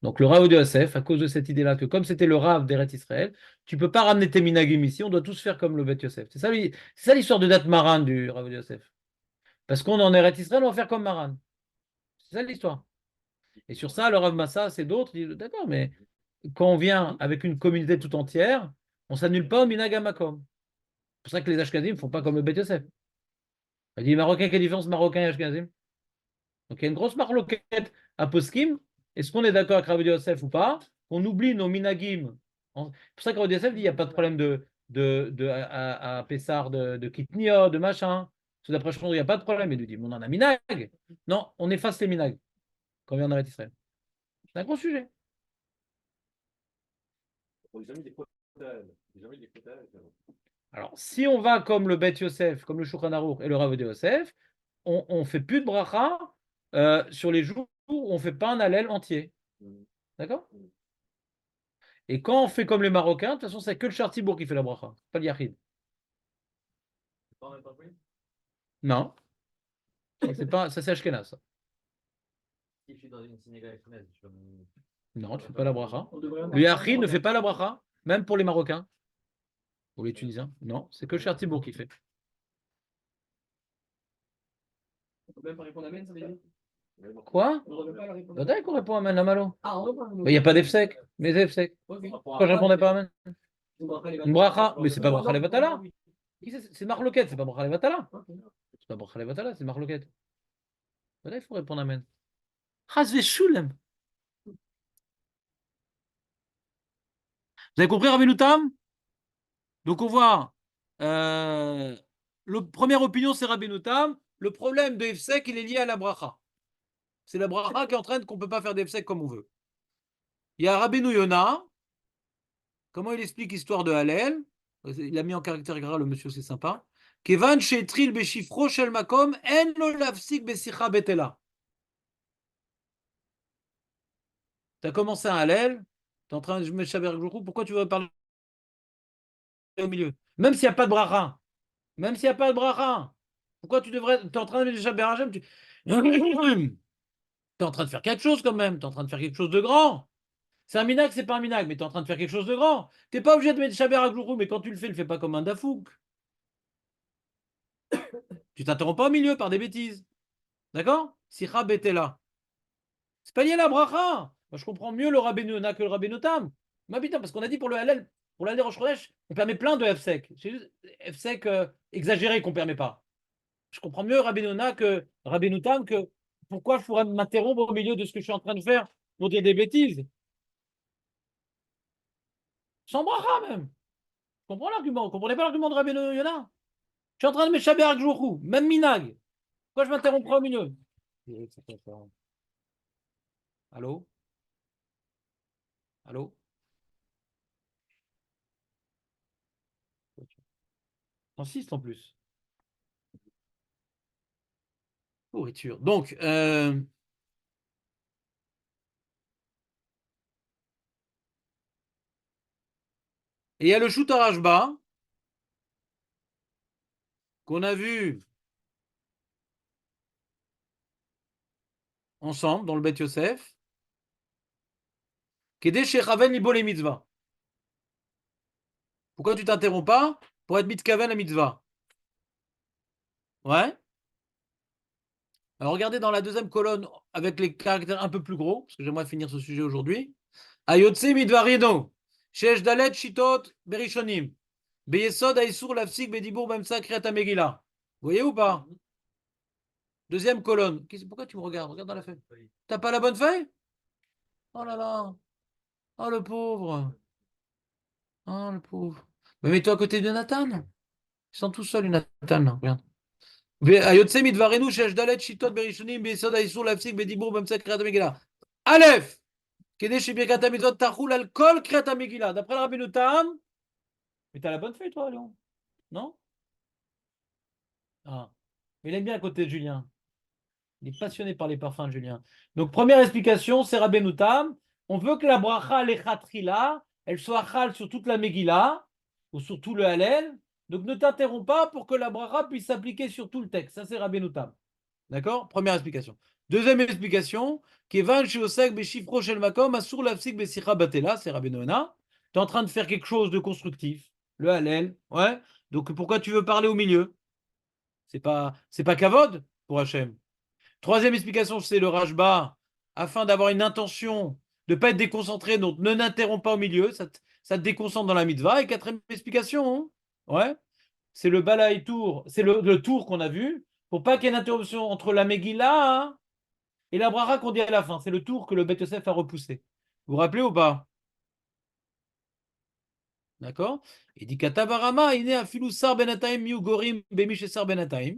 Donc le Rav de Yosef, à cause de cette idée-là, que comme c'était le Rav d'Eretz Israël, tu ne peux pas ramener tes minagim ici, on doit tous faire comme le Bet Yosef. C'est ça l'histoire de date Maran du Rav de Yosef. Parce qu'on est en Eretz Israël, on va faire comme Maran. C'est ça l'histoire. Et sur ça, le Rav Massa, c'est d'autres, disent d'accord, mais quand on vient avec une communauté tout entière, on ne s'annule pas au minag hamakom. C'est pour ça que les Ashkenazim ne font pas comme le Bet Yosef. Il dit Marocain, quelle différence Marocain et Ashkenazim? Donc il y a une grosse marloquette à Poskim. Est-ce qu'on est d'accord avec Rabbi Yosef ou pas? On oublie nos minagim. C'est pour ça que Rabbi Yosef dit qu'il n'y a pas de problème à Pessar, de Kitnia, de machin. D'après je il n'y a pas de problème. Il nous dit, on en a minag. Non, on efface les minag quand on vient en Eretz Israël. C'est un gros sujet. Alors, si on va comme le Bet Yosef, comme le Shulchan Aruch et le Rav de Yosef, on ne fait plus de bracha sur les jours où on ne fait pas un hallel entier. D'accord? Et quand on fait comme les Marocains, de toute façon, c'est que le Chartibourg qui fait la bracha, pas le Yachid. Non. Ça c'est Ashkenaz. Ça. Si je suis dans une synagogue ashkénaze, Non, tu ne fais pas la bracha. Le Yachid ne fait pas la bracha, même pour les Marocains. Pour les Tunisiens. Non, c'est que le Chartibourg qui fait. On peut même pas répondre Amen, ça veut dire? Quoi? On ne revient pas à la réponse. Peut-être qu'on répond Amen, la malo. Ah, on répond. Mais il n'y a pas d'Efsek. Mais Efsek. Ok. Pourquoi je ne répondais pas Amen? Une bracha. Mais c'est pas bracha les levatala. C'est Marloquette, c'est pas bracha levatala. Ok. C'est pas bracha levatala, c'est Marloquette. Voilà, il faut répondre Amen. Chas veshulem. Vous avez compris, Rabbeinu Tam? Donc on voit, la première opinion, c'est Rabbeinu Tam. Le problème de Efsek, il est lié à la bracha. C'est la bracha qui entraîne qu'on ne peut pas faire d'Efsek comme on veut. Il y a Rabbeinu Yona. Comment il explique l'histoire de Hallel? Il a mis en caractère gras, le monsieur, c'est sympa. Kevan shetril beshifro shel makom en lo lafsik besicha betela. Tu as commencé un Hallel, tu es en train de mettre Shaber Jourou, pourquoi tu veux parler au milieu? Même s'il n'y a pas de bracha. Même s'il n'y a pas de bracha. Pourquoi tu devrais. Tu es en train de mettre Shaber Hashem, tu es en train de faire quelque chose quand même. Tu es en train de faire quelque chose de grand. C'est un minag, c'est pas un minag, mais tu es en train de faire quelque chose de grand. Tu n'es pas obligé de mettre Shaber Jourou, mais quand tu le fais pas comme un dafouk. Tu t'interromps pas au milieu par des bêtises. D'accord? Sicha betela. C'est pas lié à la bracha. Moi, je comprends mieux le Rabbeinu Yona que le Rabbeinu Tam. Mais putain, parce qu'on a dit pour le Hallel, pour l'Hallel Rosh Chodesh, on permet plein de F-sec. C'est juste F-sec exagéré qu'on permet pas. Je comprends mieux Rabbeinu Yona que Rabbeinu Tam que pourquoi je pourrais m'interrompre au milieu de ce que je suis en train de faire pour dire des bêtises. Sans bracha même. Je comprends l'argument. Vous comprenez pas l'argument de Rabbeinu Yona? Je suis en train de me chaber avec Jourou, même Minag. Pourquoi je m'interromprai au milieu? Allô? Allô? Insiste en plus. Pourriture. Donc, et il y a le shoot à Rajba qu'on a vu ensemble dans le Bet Yosef, qui est des Shechaven Libo les mitzvah. Pourquoi tu t'interromps pas? Pour être mitkaven à mitzvah. Ouais. Alors regardez dans la deuxième colonne avec les caractères un peu plus gros, parce que j'aimerais finir ce sujet aujourd'hui. Ayotse midvarino, shesh dalet shitot berishonim, beyesod aisur lafsik bedibur bemsa kriat Megillah. Vous voyez ou pas? Deuxième colonne. Pourquoi tu me regardes? Regarde dans la feuille. T'as pas la bonne feuille? Oh là là. Oh le pauvre. Oh le pauvre. Mais mets-toi à côté de Nathan. Ils sont tous seuls, Nathan. Là. Regarde. Ayotse midvarino, shesh dalet shitot berishonim, beyesod aisur lafsik bedibur bemsa kriat Megillah. Aleph. D'après le Rabbeinu Tam, mais t'as la bonne feuille, toi, Léon? Non? Ah. Mais il aime bien à côté de Julien. Il est passionné par les parfums de Julien. Donc, première explication, c'est Rabbeinu Tam. On veut que la bracha lechatrila, elle soit chal sur toute la Megillah, ou sur tout le Hallel. Donc, ne t'interromps pas pour que la bracha puisse s'appliquer sur tout le texte. Ça, c'est Rabbeinu Tam. D'accord? Première explication. Deuxième explication, Kevan Shiosek Beshifro Shel Makom Asur Lafsik Besicha Batela, c'est Rabbi Noana. Tu es en train de faire quelque chose de constructif, le Hallel, ouais. Donc pourquoi tu veux parler au milieu? C'est pas Kavod pour Hachem. Troisième explication, c'est le Rashba, afin d'avoir une intention de ne pas être déconcentré, donc ne n'interromps pas au milieu, ça te déconcentre dans la mitzvah. Et quatrième explication, hein, ouais, c'est le balaï tour, c'est le tour qu'on a vu, pour pas qu'il y ait une interruption entre la Megillah hein, et la bracha qu'on dit à la fin. C'est le tour que le Beth Yosef a repoussé. Vous vous rappelez ou pas? D'accord? Il dit Katabarama, il est à Filusar Benataim, Miugorim, Bemish Sar Benataim.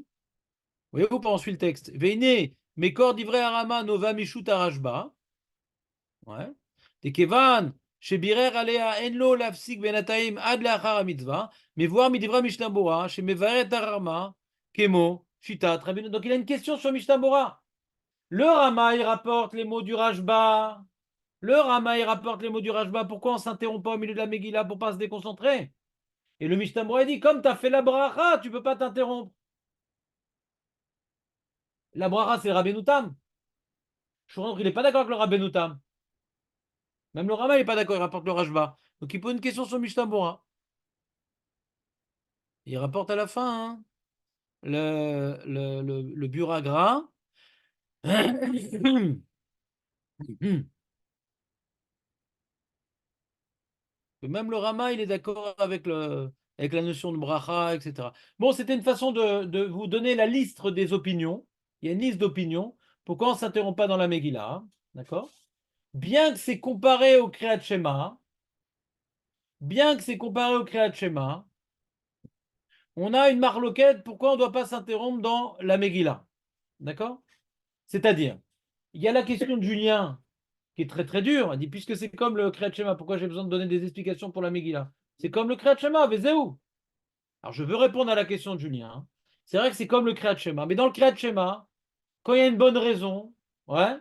Vous voyez ou pas? On suit le texte. Veine, Mekor Divrei Arama, Nova Mishut Arashba. Ouais. Tekevan, Shebirer Alea Enlo Lafsik Benataim Ad Leachar Mitzvah. Mais voir Midivra Mishnabora, chez Mevaret Arama, Kemo, Shita, très bien. Donc il a une question sur Mishnabora. Le Rama, il rapporte les mots du Rashba. Le Rama, il rapporte les mots du Rashba. Pourquoi on ne s'interrompt pas au milieu de la Megillah pour ne pas se déconcentrer? Et le Mishnah Berurah dit, comme tu as fait la bracha, tu ne peux pas t'interrompre. La bracha, c'est le Rabbeinu Tam. Il n'est pas d'accord avec le Rabbeinu Tam. Même le Rama, il n'est pas d'accord, il rapporte le Rashba. Donc il pose une question sur le Mishnah Berurah. Il rapporte à la fin hein, le Buragra. Même le Rama, il est d'accord avec la notion de bracha, etc. Bon, c'était une façon de vous donner la liste des opinions. Il y a une liste d'opinions. Pourquoi on ne s'interrompt pas dans la Megillah? D'accord? Bien que c'est comparé au Kriyat Shema, on a une marloquette. Pourquoi on ne doit pas s'interrompre dans la Megillah? D'accord? C'est-à-dire, il y a la question de Julien qui est très très dure. Elle dit, puisque c'est comme le Kriyat Shema, pourquoi j'ai besoin de donner des explications pour la Megillah? C'est comme le Kriyat Shema, Vezéou. Alors je veux répondre à la question de Julien. Hein. C'est vrai que c'est comme le Kriyat Shema, mais dans le Kriyat Shema, quand il y a une bonne raison, ouais,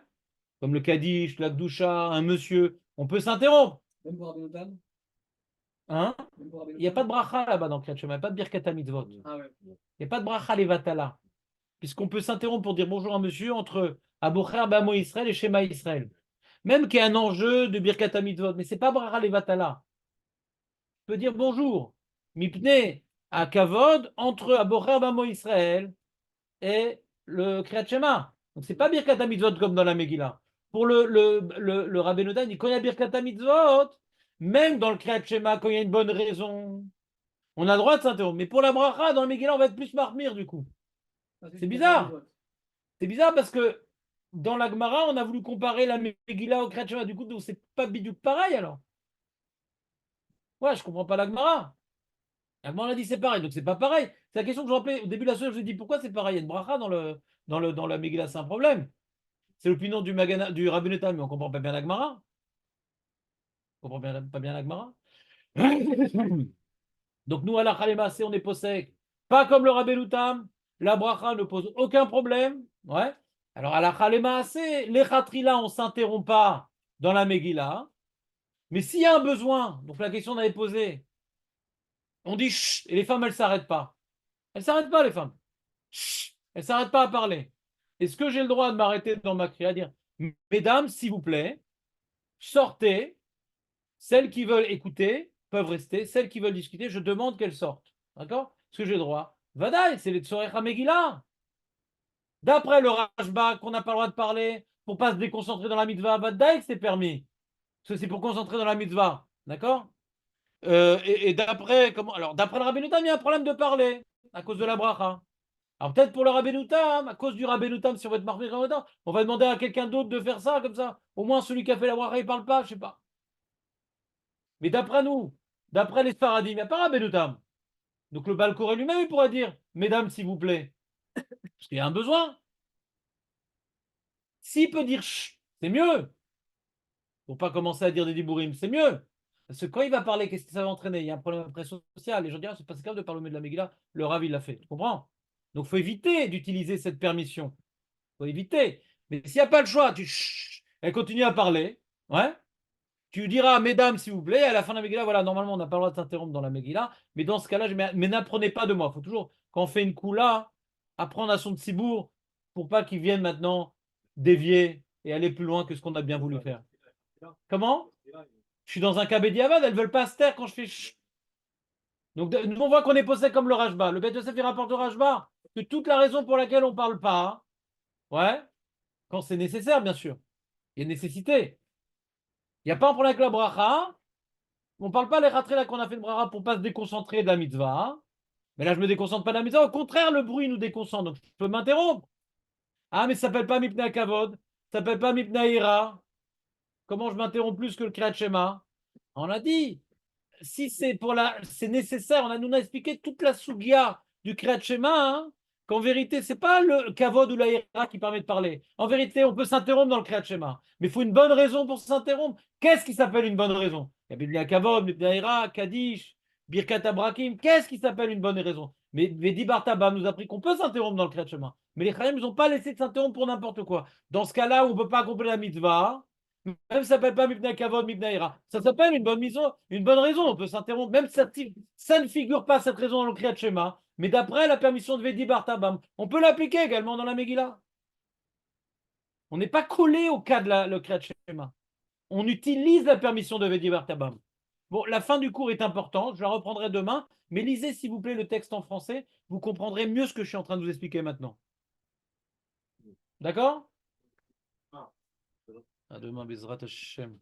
comme le Kaddish, la Gdusha, un monsieur, on peut s'interrompre. Même pour Rabbeinu Tam. Hein? Même pour Rabbeinu Il n'y a Tam. pas de bracha là-bas dans le Kriyat Shema, il n'y a pas de birkat mitzvot. Ah ouais. Il n'y a pas de bracha levatala. Puisqu'on peut s'interrompre pour dire bonjour à un monsieur entre Abocher, Bamo Israël et Shema Israël. Même qu'il y a un enjeu de birkat mitzvot, mais ce n'est pas bracha levatala. Je peux dire bonjour. Mipne à Kavod entre Abocher, Bamo Israël et le Kriyat Shema. Donc, ce n'est pas Birkat Mitzvot comme dans la Megillah. Pour le Rabbeinu Tam, il dit quand il y a Birkat Mitzvot, même dans le Kriyat Shema, quand il y a une bonne raison, on a le droit de s'interrompre. Mais pour la bracha, dans la Megillah, on va être plus marmire du coup. C'est bizarre. C'est bizarre parce que dans la Gemara, on a voulu comparer la Megillah au Kriyat Shema. Du coup, c'est pas bidou pareil alors. Ouais, je comprends pas la Gemara. La Gemara a dit c'est pareil, donc c'est pas pareil. C'est la question que je rappelais au début de la semaine. Je vous ai dit pourquoi c'est pareil. Il y a une bracha dans la Megillah, c'est un problème. C'est l'opinion du Rabbeinu Tam, mais on ne comprend pas bien la Gemara. On ne comprend pas bien la Gemara. Donc nous, à la Khalemase, on est possèque. Pas comme le Rabbeinu Tam. La bracha ne pose aucun problème. Ouais. Alors à la Khalemase, les Khatrila, on ne s'interrompt pas dans la Megillah. Mais s'il y a un besoin, donc la question on avait posée, on dit chut, et les femmes, elles ne s'arrêtent pas. Elles ne s'arrêtent pas, les femmes. Chut, elles ne s'arrêtent pas à parler. Est-ce que j'ai le droit de m'arrêter dans ma crière à dire mesdames, s'il vous plaît, sortez, celles qui veulent écouter peuvent rester. Celles qui veulent discuter, je demande qu'elles sortent. D'accord? Est-ce que j'ai le droit? Vadaï, c'est les Tsorech Megillah. D'après le Rashba, qu'on n'a pas le droit de parler pour pas se déconcentrer dans la mitzvah, Vadaï, c'est permis. Parce que c'est pour concentrer dans la mitzvah. D'accord? Et d'après d'après le Rabbeinu Tam, il y a un problème de parler à cause de la bracha. Alors peut-être pour le Rabbeinu Tam, à cause du Rabbeinu Tam, si on va être marqué comme ça, on va demander à quelqu'un d'autre de faire ça comme ça. Au moins celui qui a fait la bracha, il parle pas, je sais pas. Mais d'après nous, d'après les Sfaradim, il n'y a pas Rabbeinu Tam. Donc le Baal Koré lui-même, il pourrait dire, mesdames, s'il vous plaît, parce qu'il y a un besoin. S'il peut dire chut, c'est mieux. Pour pas commencer à dire des dibourim, c'est mieux. Parce que quand il va parler, qu'est-ce que ça va entraîner? Il y a un problème après social. Les gens disent, ah, c'est pas grave de parler au milieu de la Megillah. Le Rav, il l'a fait. Tu comprends? Donc, il faut éviter d'utiliser cette permission. Il faut éviter. Mais s'il n'y a pas le choix, elle continue à parler. Ouais. Tu diras, mesdames, s'il vous plaît, à la fin de la Megillah, voilà, normalement, on n'a pas le droit de s'interrompre dans la Megillah. Mais dans ce cas-là, mais n'apprenez pas de moi. Il faut toujours, quand on fait une coula, apprendre à son tsibour pour pas qu'il vienne maintenant dévier et aller plus loin que ce qu'on a bien voulu faire. Comment? Je suis dans un KBD Avad, elles ne veulent pas se taire quand je fais chut. Donc, nous, on voit qu'on est posé comme le Rashba. Le Beth Yosef, il rapporte au Rashba que toute la raison pour laquelle on ne parle pas, ouais, quand c'est nécessaire, bien sûr, il y a nécessité. Il n'y a pas un problème avec la bracha. On ne parle pas les ratrés là qu'on a fait le bracha pour ne pas se déconcentrer de la mitzvah. Mais là, je ne me déconcentre pas de la mitzvah. Au contraire, le bruit nous déconcentre. Donc, je peux m'interrompre. Ah, mais ça ne s'appelle pas Mipna Kavod. Ça ne s'appelle pas Mipna Ira. Comment je m'interromps plus que le Kriyat Shema? On l'a dit. Si c'est nécessaire, nous a expliqué toute la sugia du Kriyat Shema, hein, qu'en vérité, c'est pas le kavod ou la ira qui permet de parler. En vérité, on peut s'interrompre dans le Kriyat Shema, mais il faut une bonne raison pour s'interrompre. Qu'est-ce qui s'appelle une bonne raison? Il y a Biblia Kavod, Biblia ira, Kaddish, Birkat Abrakim. Qu'est-ce qui s'appelle une bonne raison? Mais Vedi Bartaba nous a appris qu'on peut s'interrompre dans le Kriyat Shema. Mais les Chayim nous ont pas laissé de s'interrompre pour n'importe quoi. Dans ce cas-là, où on ne peut pas accomplir la mitzvah, même ça ne s'appelle pas Mipna Kavod, Mipna Ira. Ça s'appelle une bonne mission, une bonne raison. On peut s'interrompre. Même ça ne figure pas cette raison dans le Kriyat Shema. Mais d'après la permission de Vedi Bartabam, on peut l'appliquer également dans la Megillah. On n'est pas collé au cas de le Kriyat Shema. On utilise la permission de Vedi Bartabam. Bon, la fin du cours est importante. Je la reprendrai demain. Mais lisez, s'il vous plaît, le texte en français. Vous comprendrez mieux ce que je suis en train de vous expliquer maintenant. D'accord? À demain, Bezrat Hashem.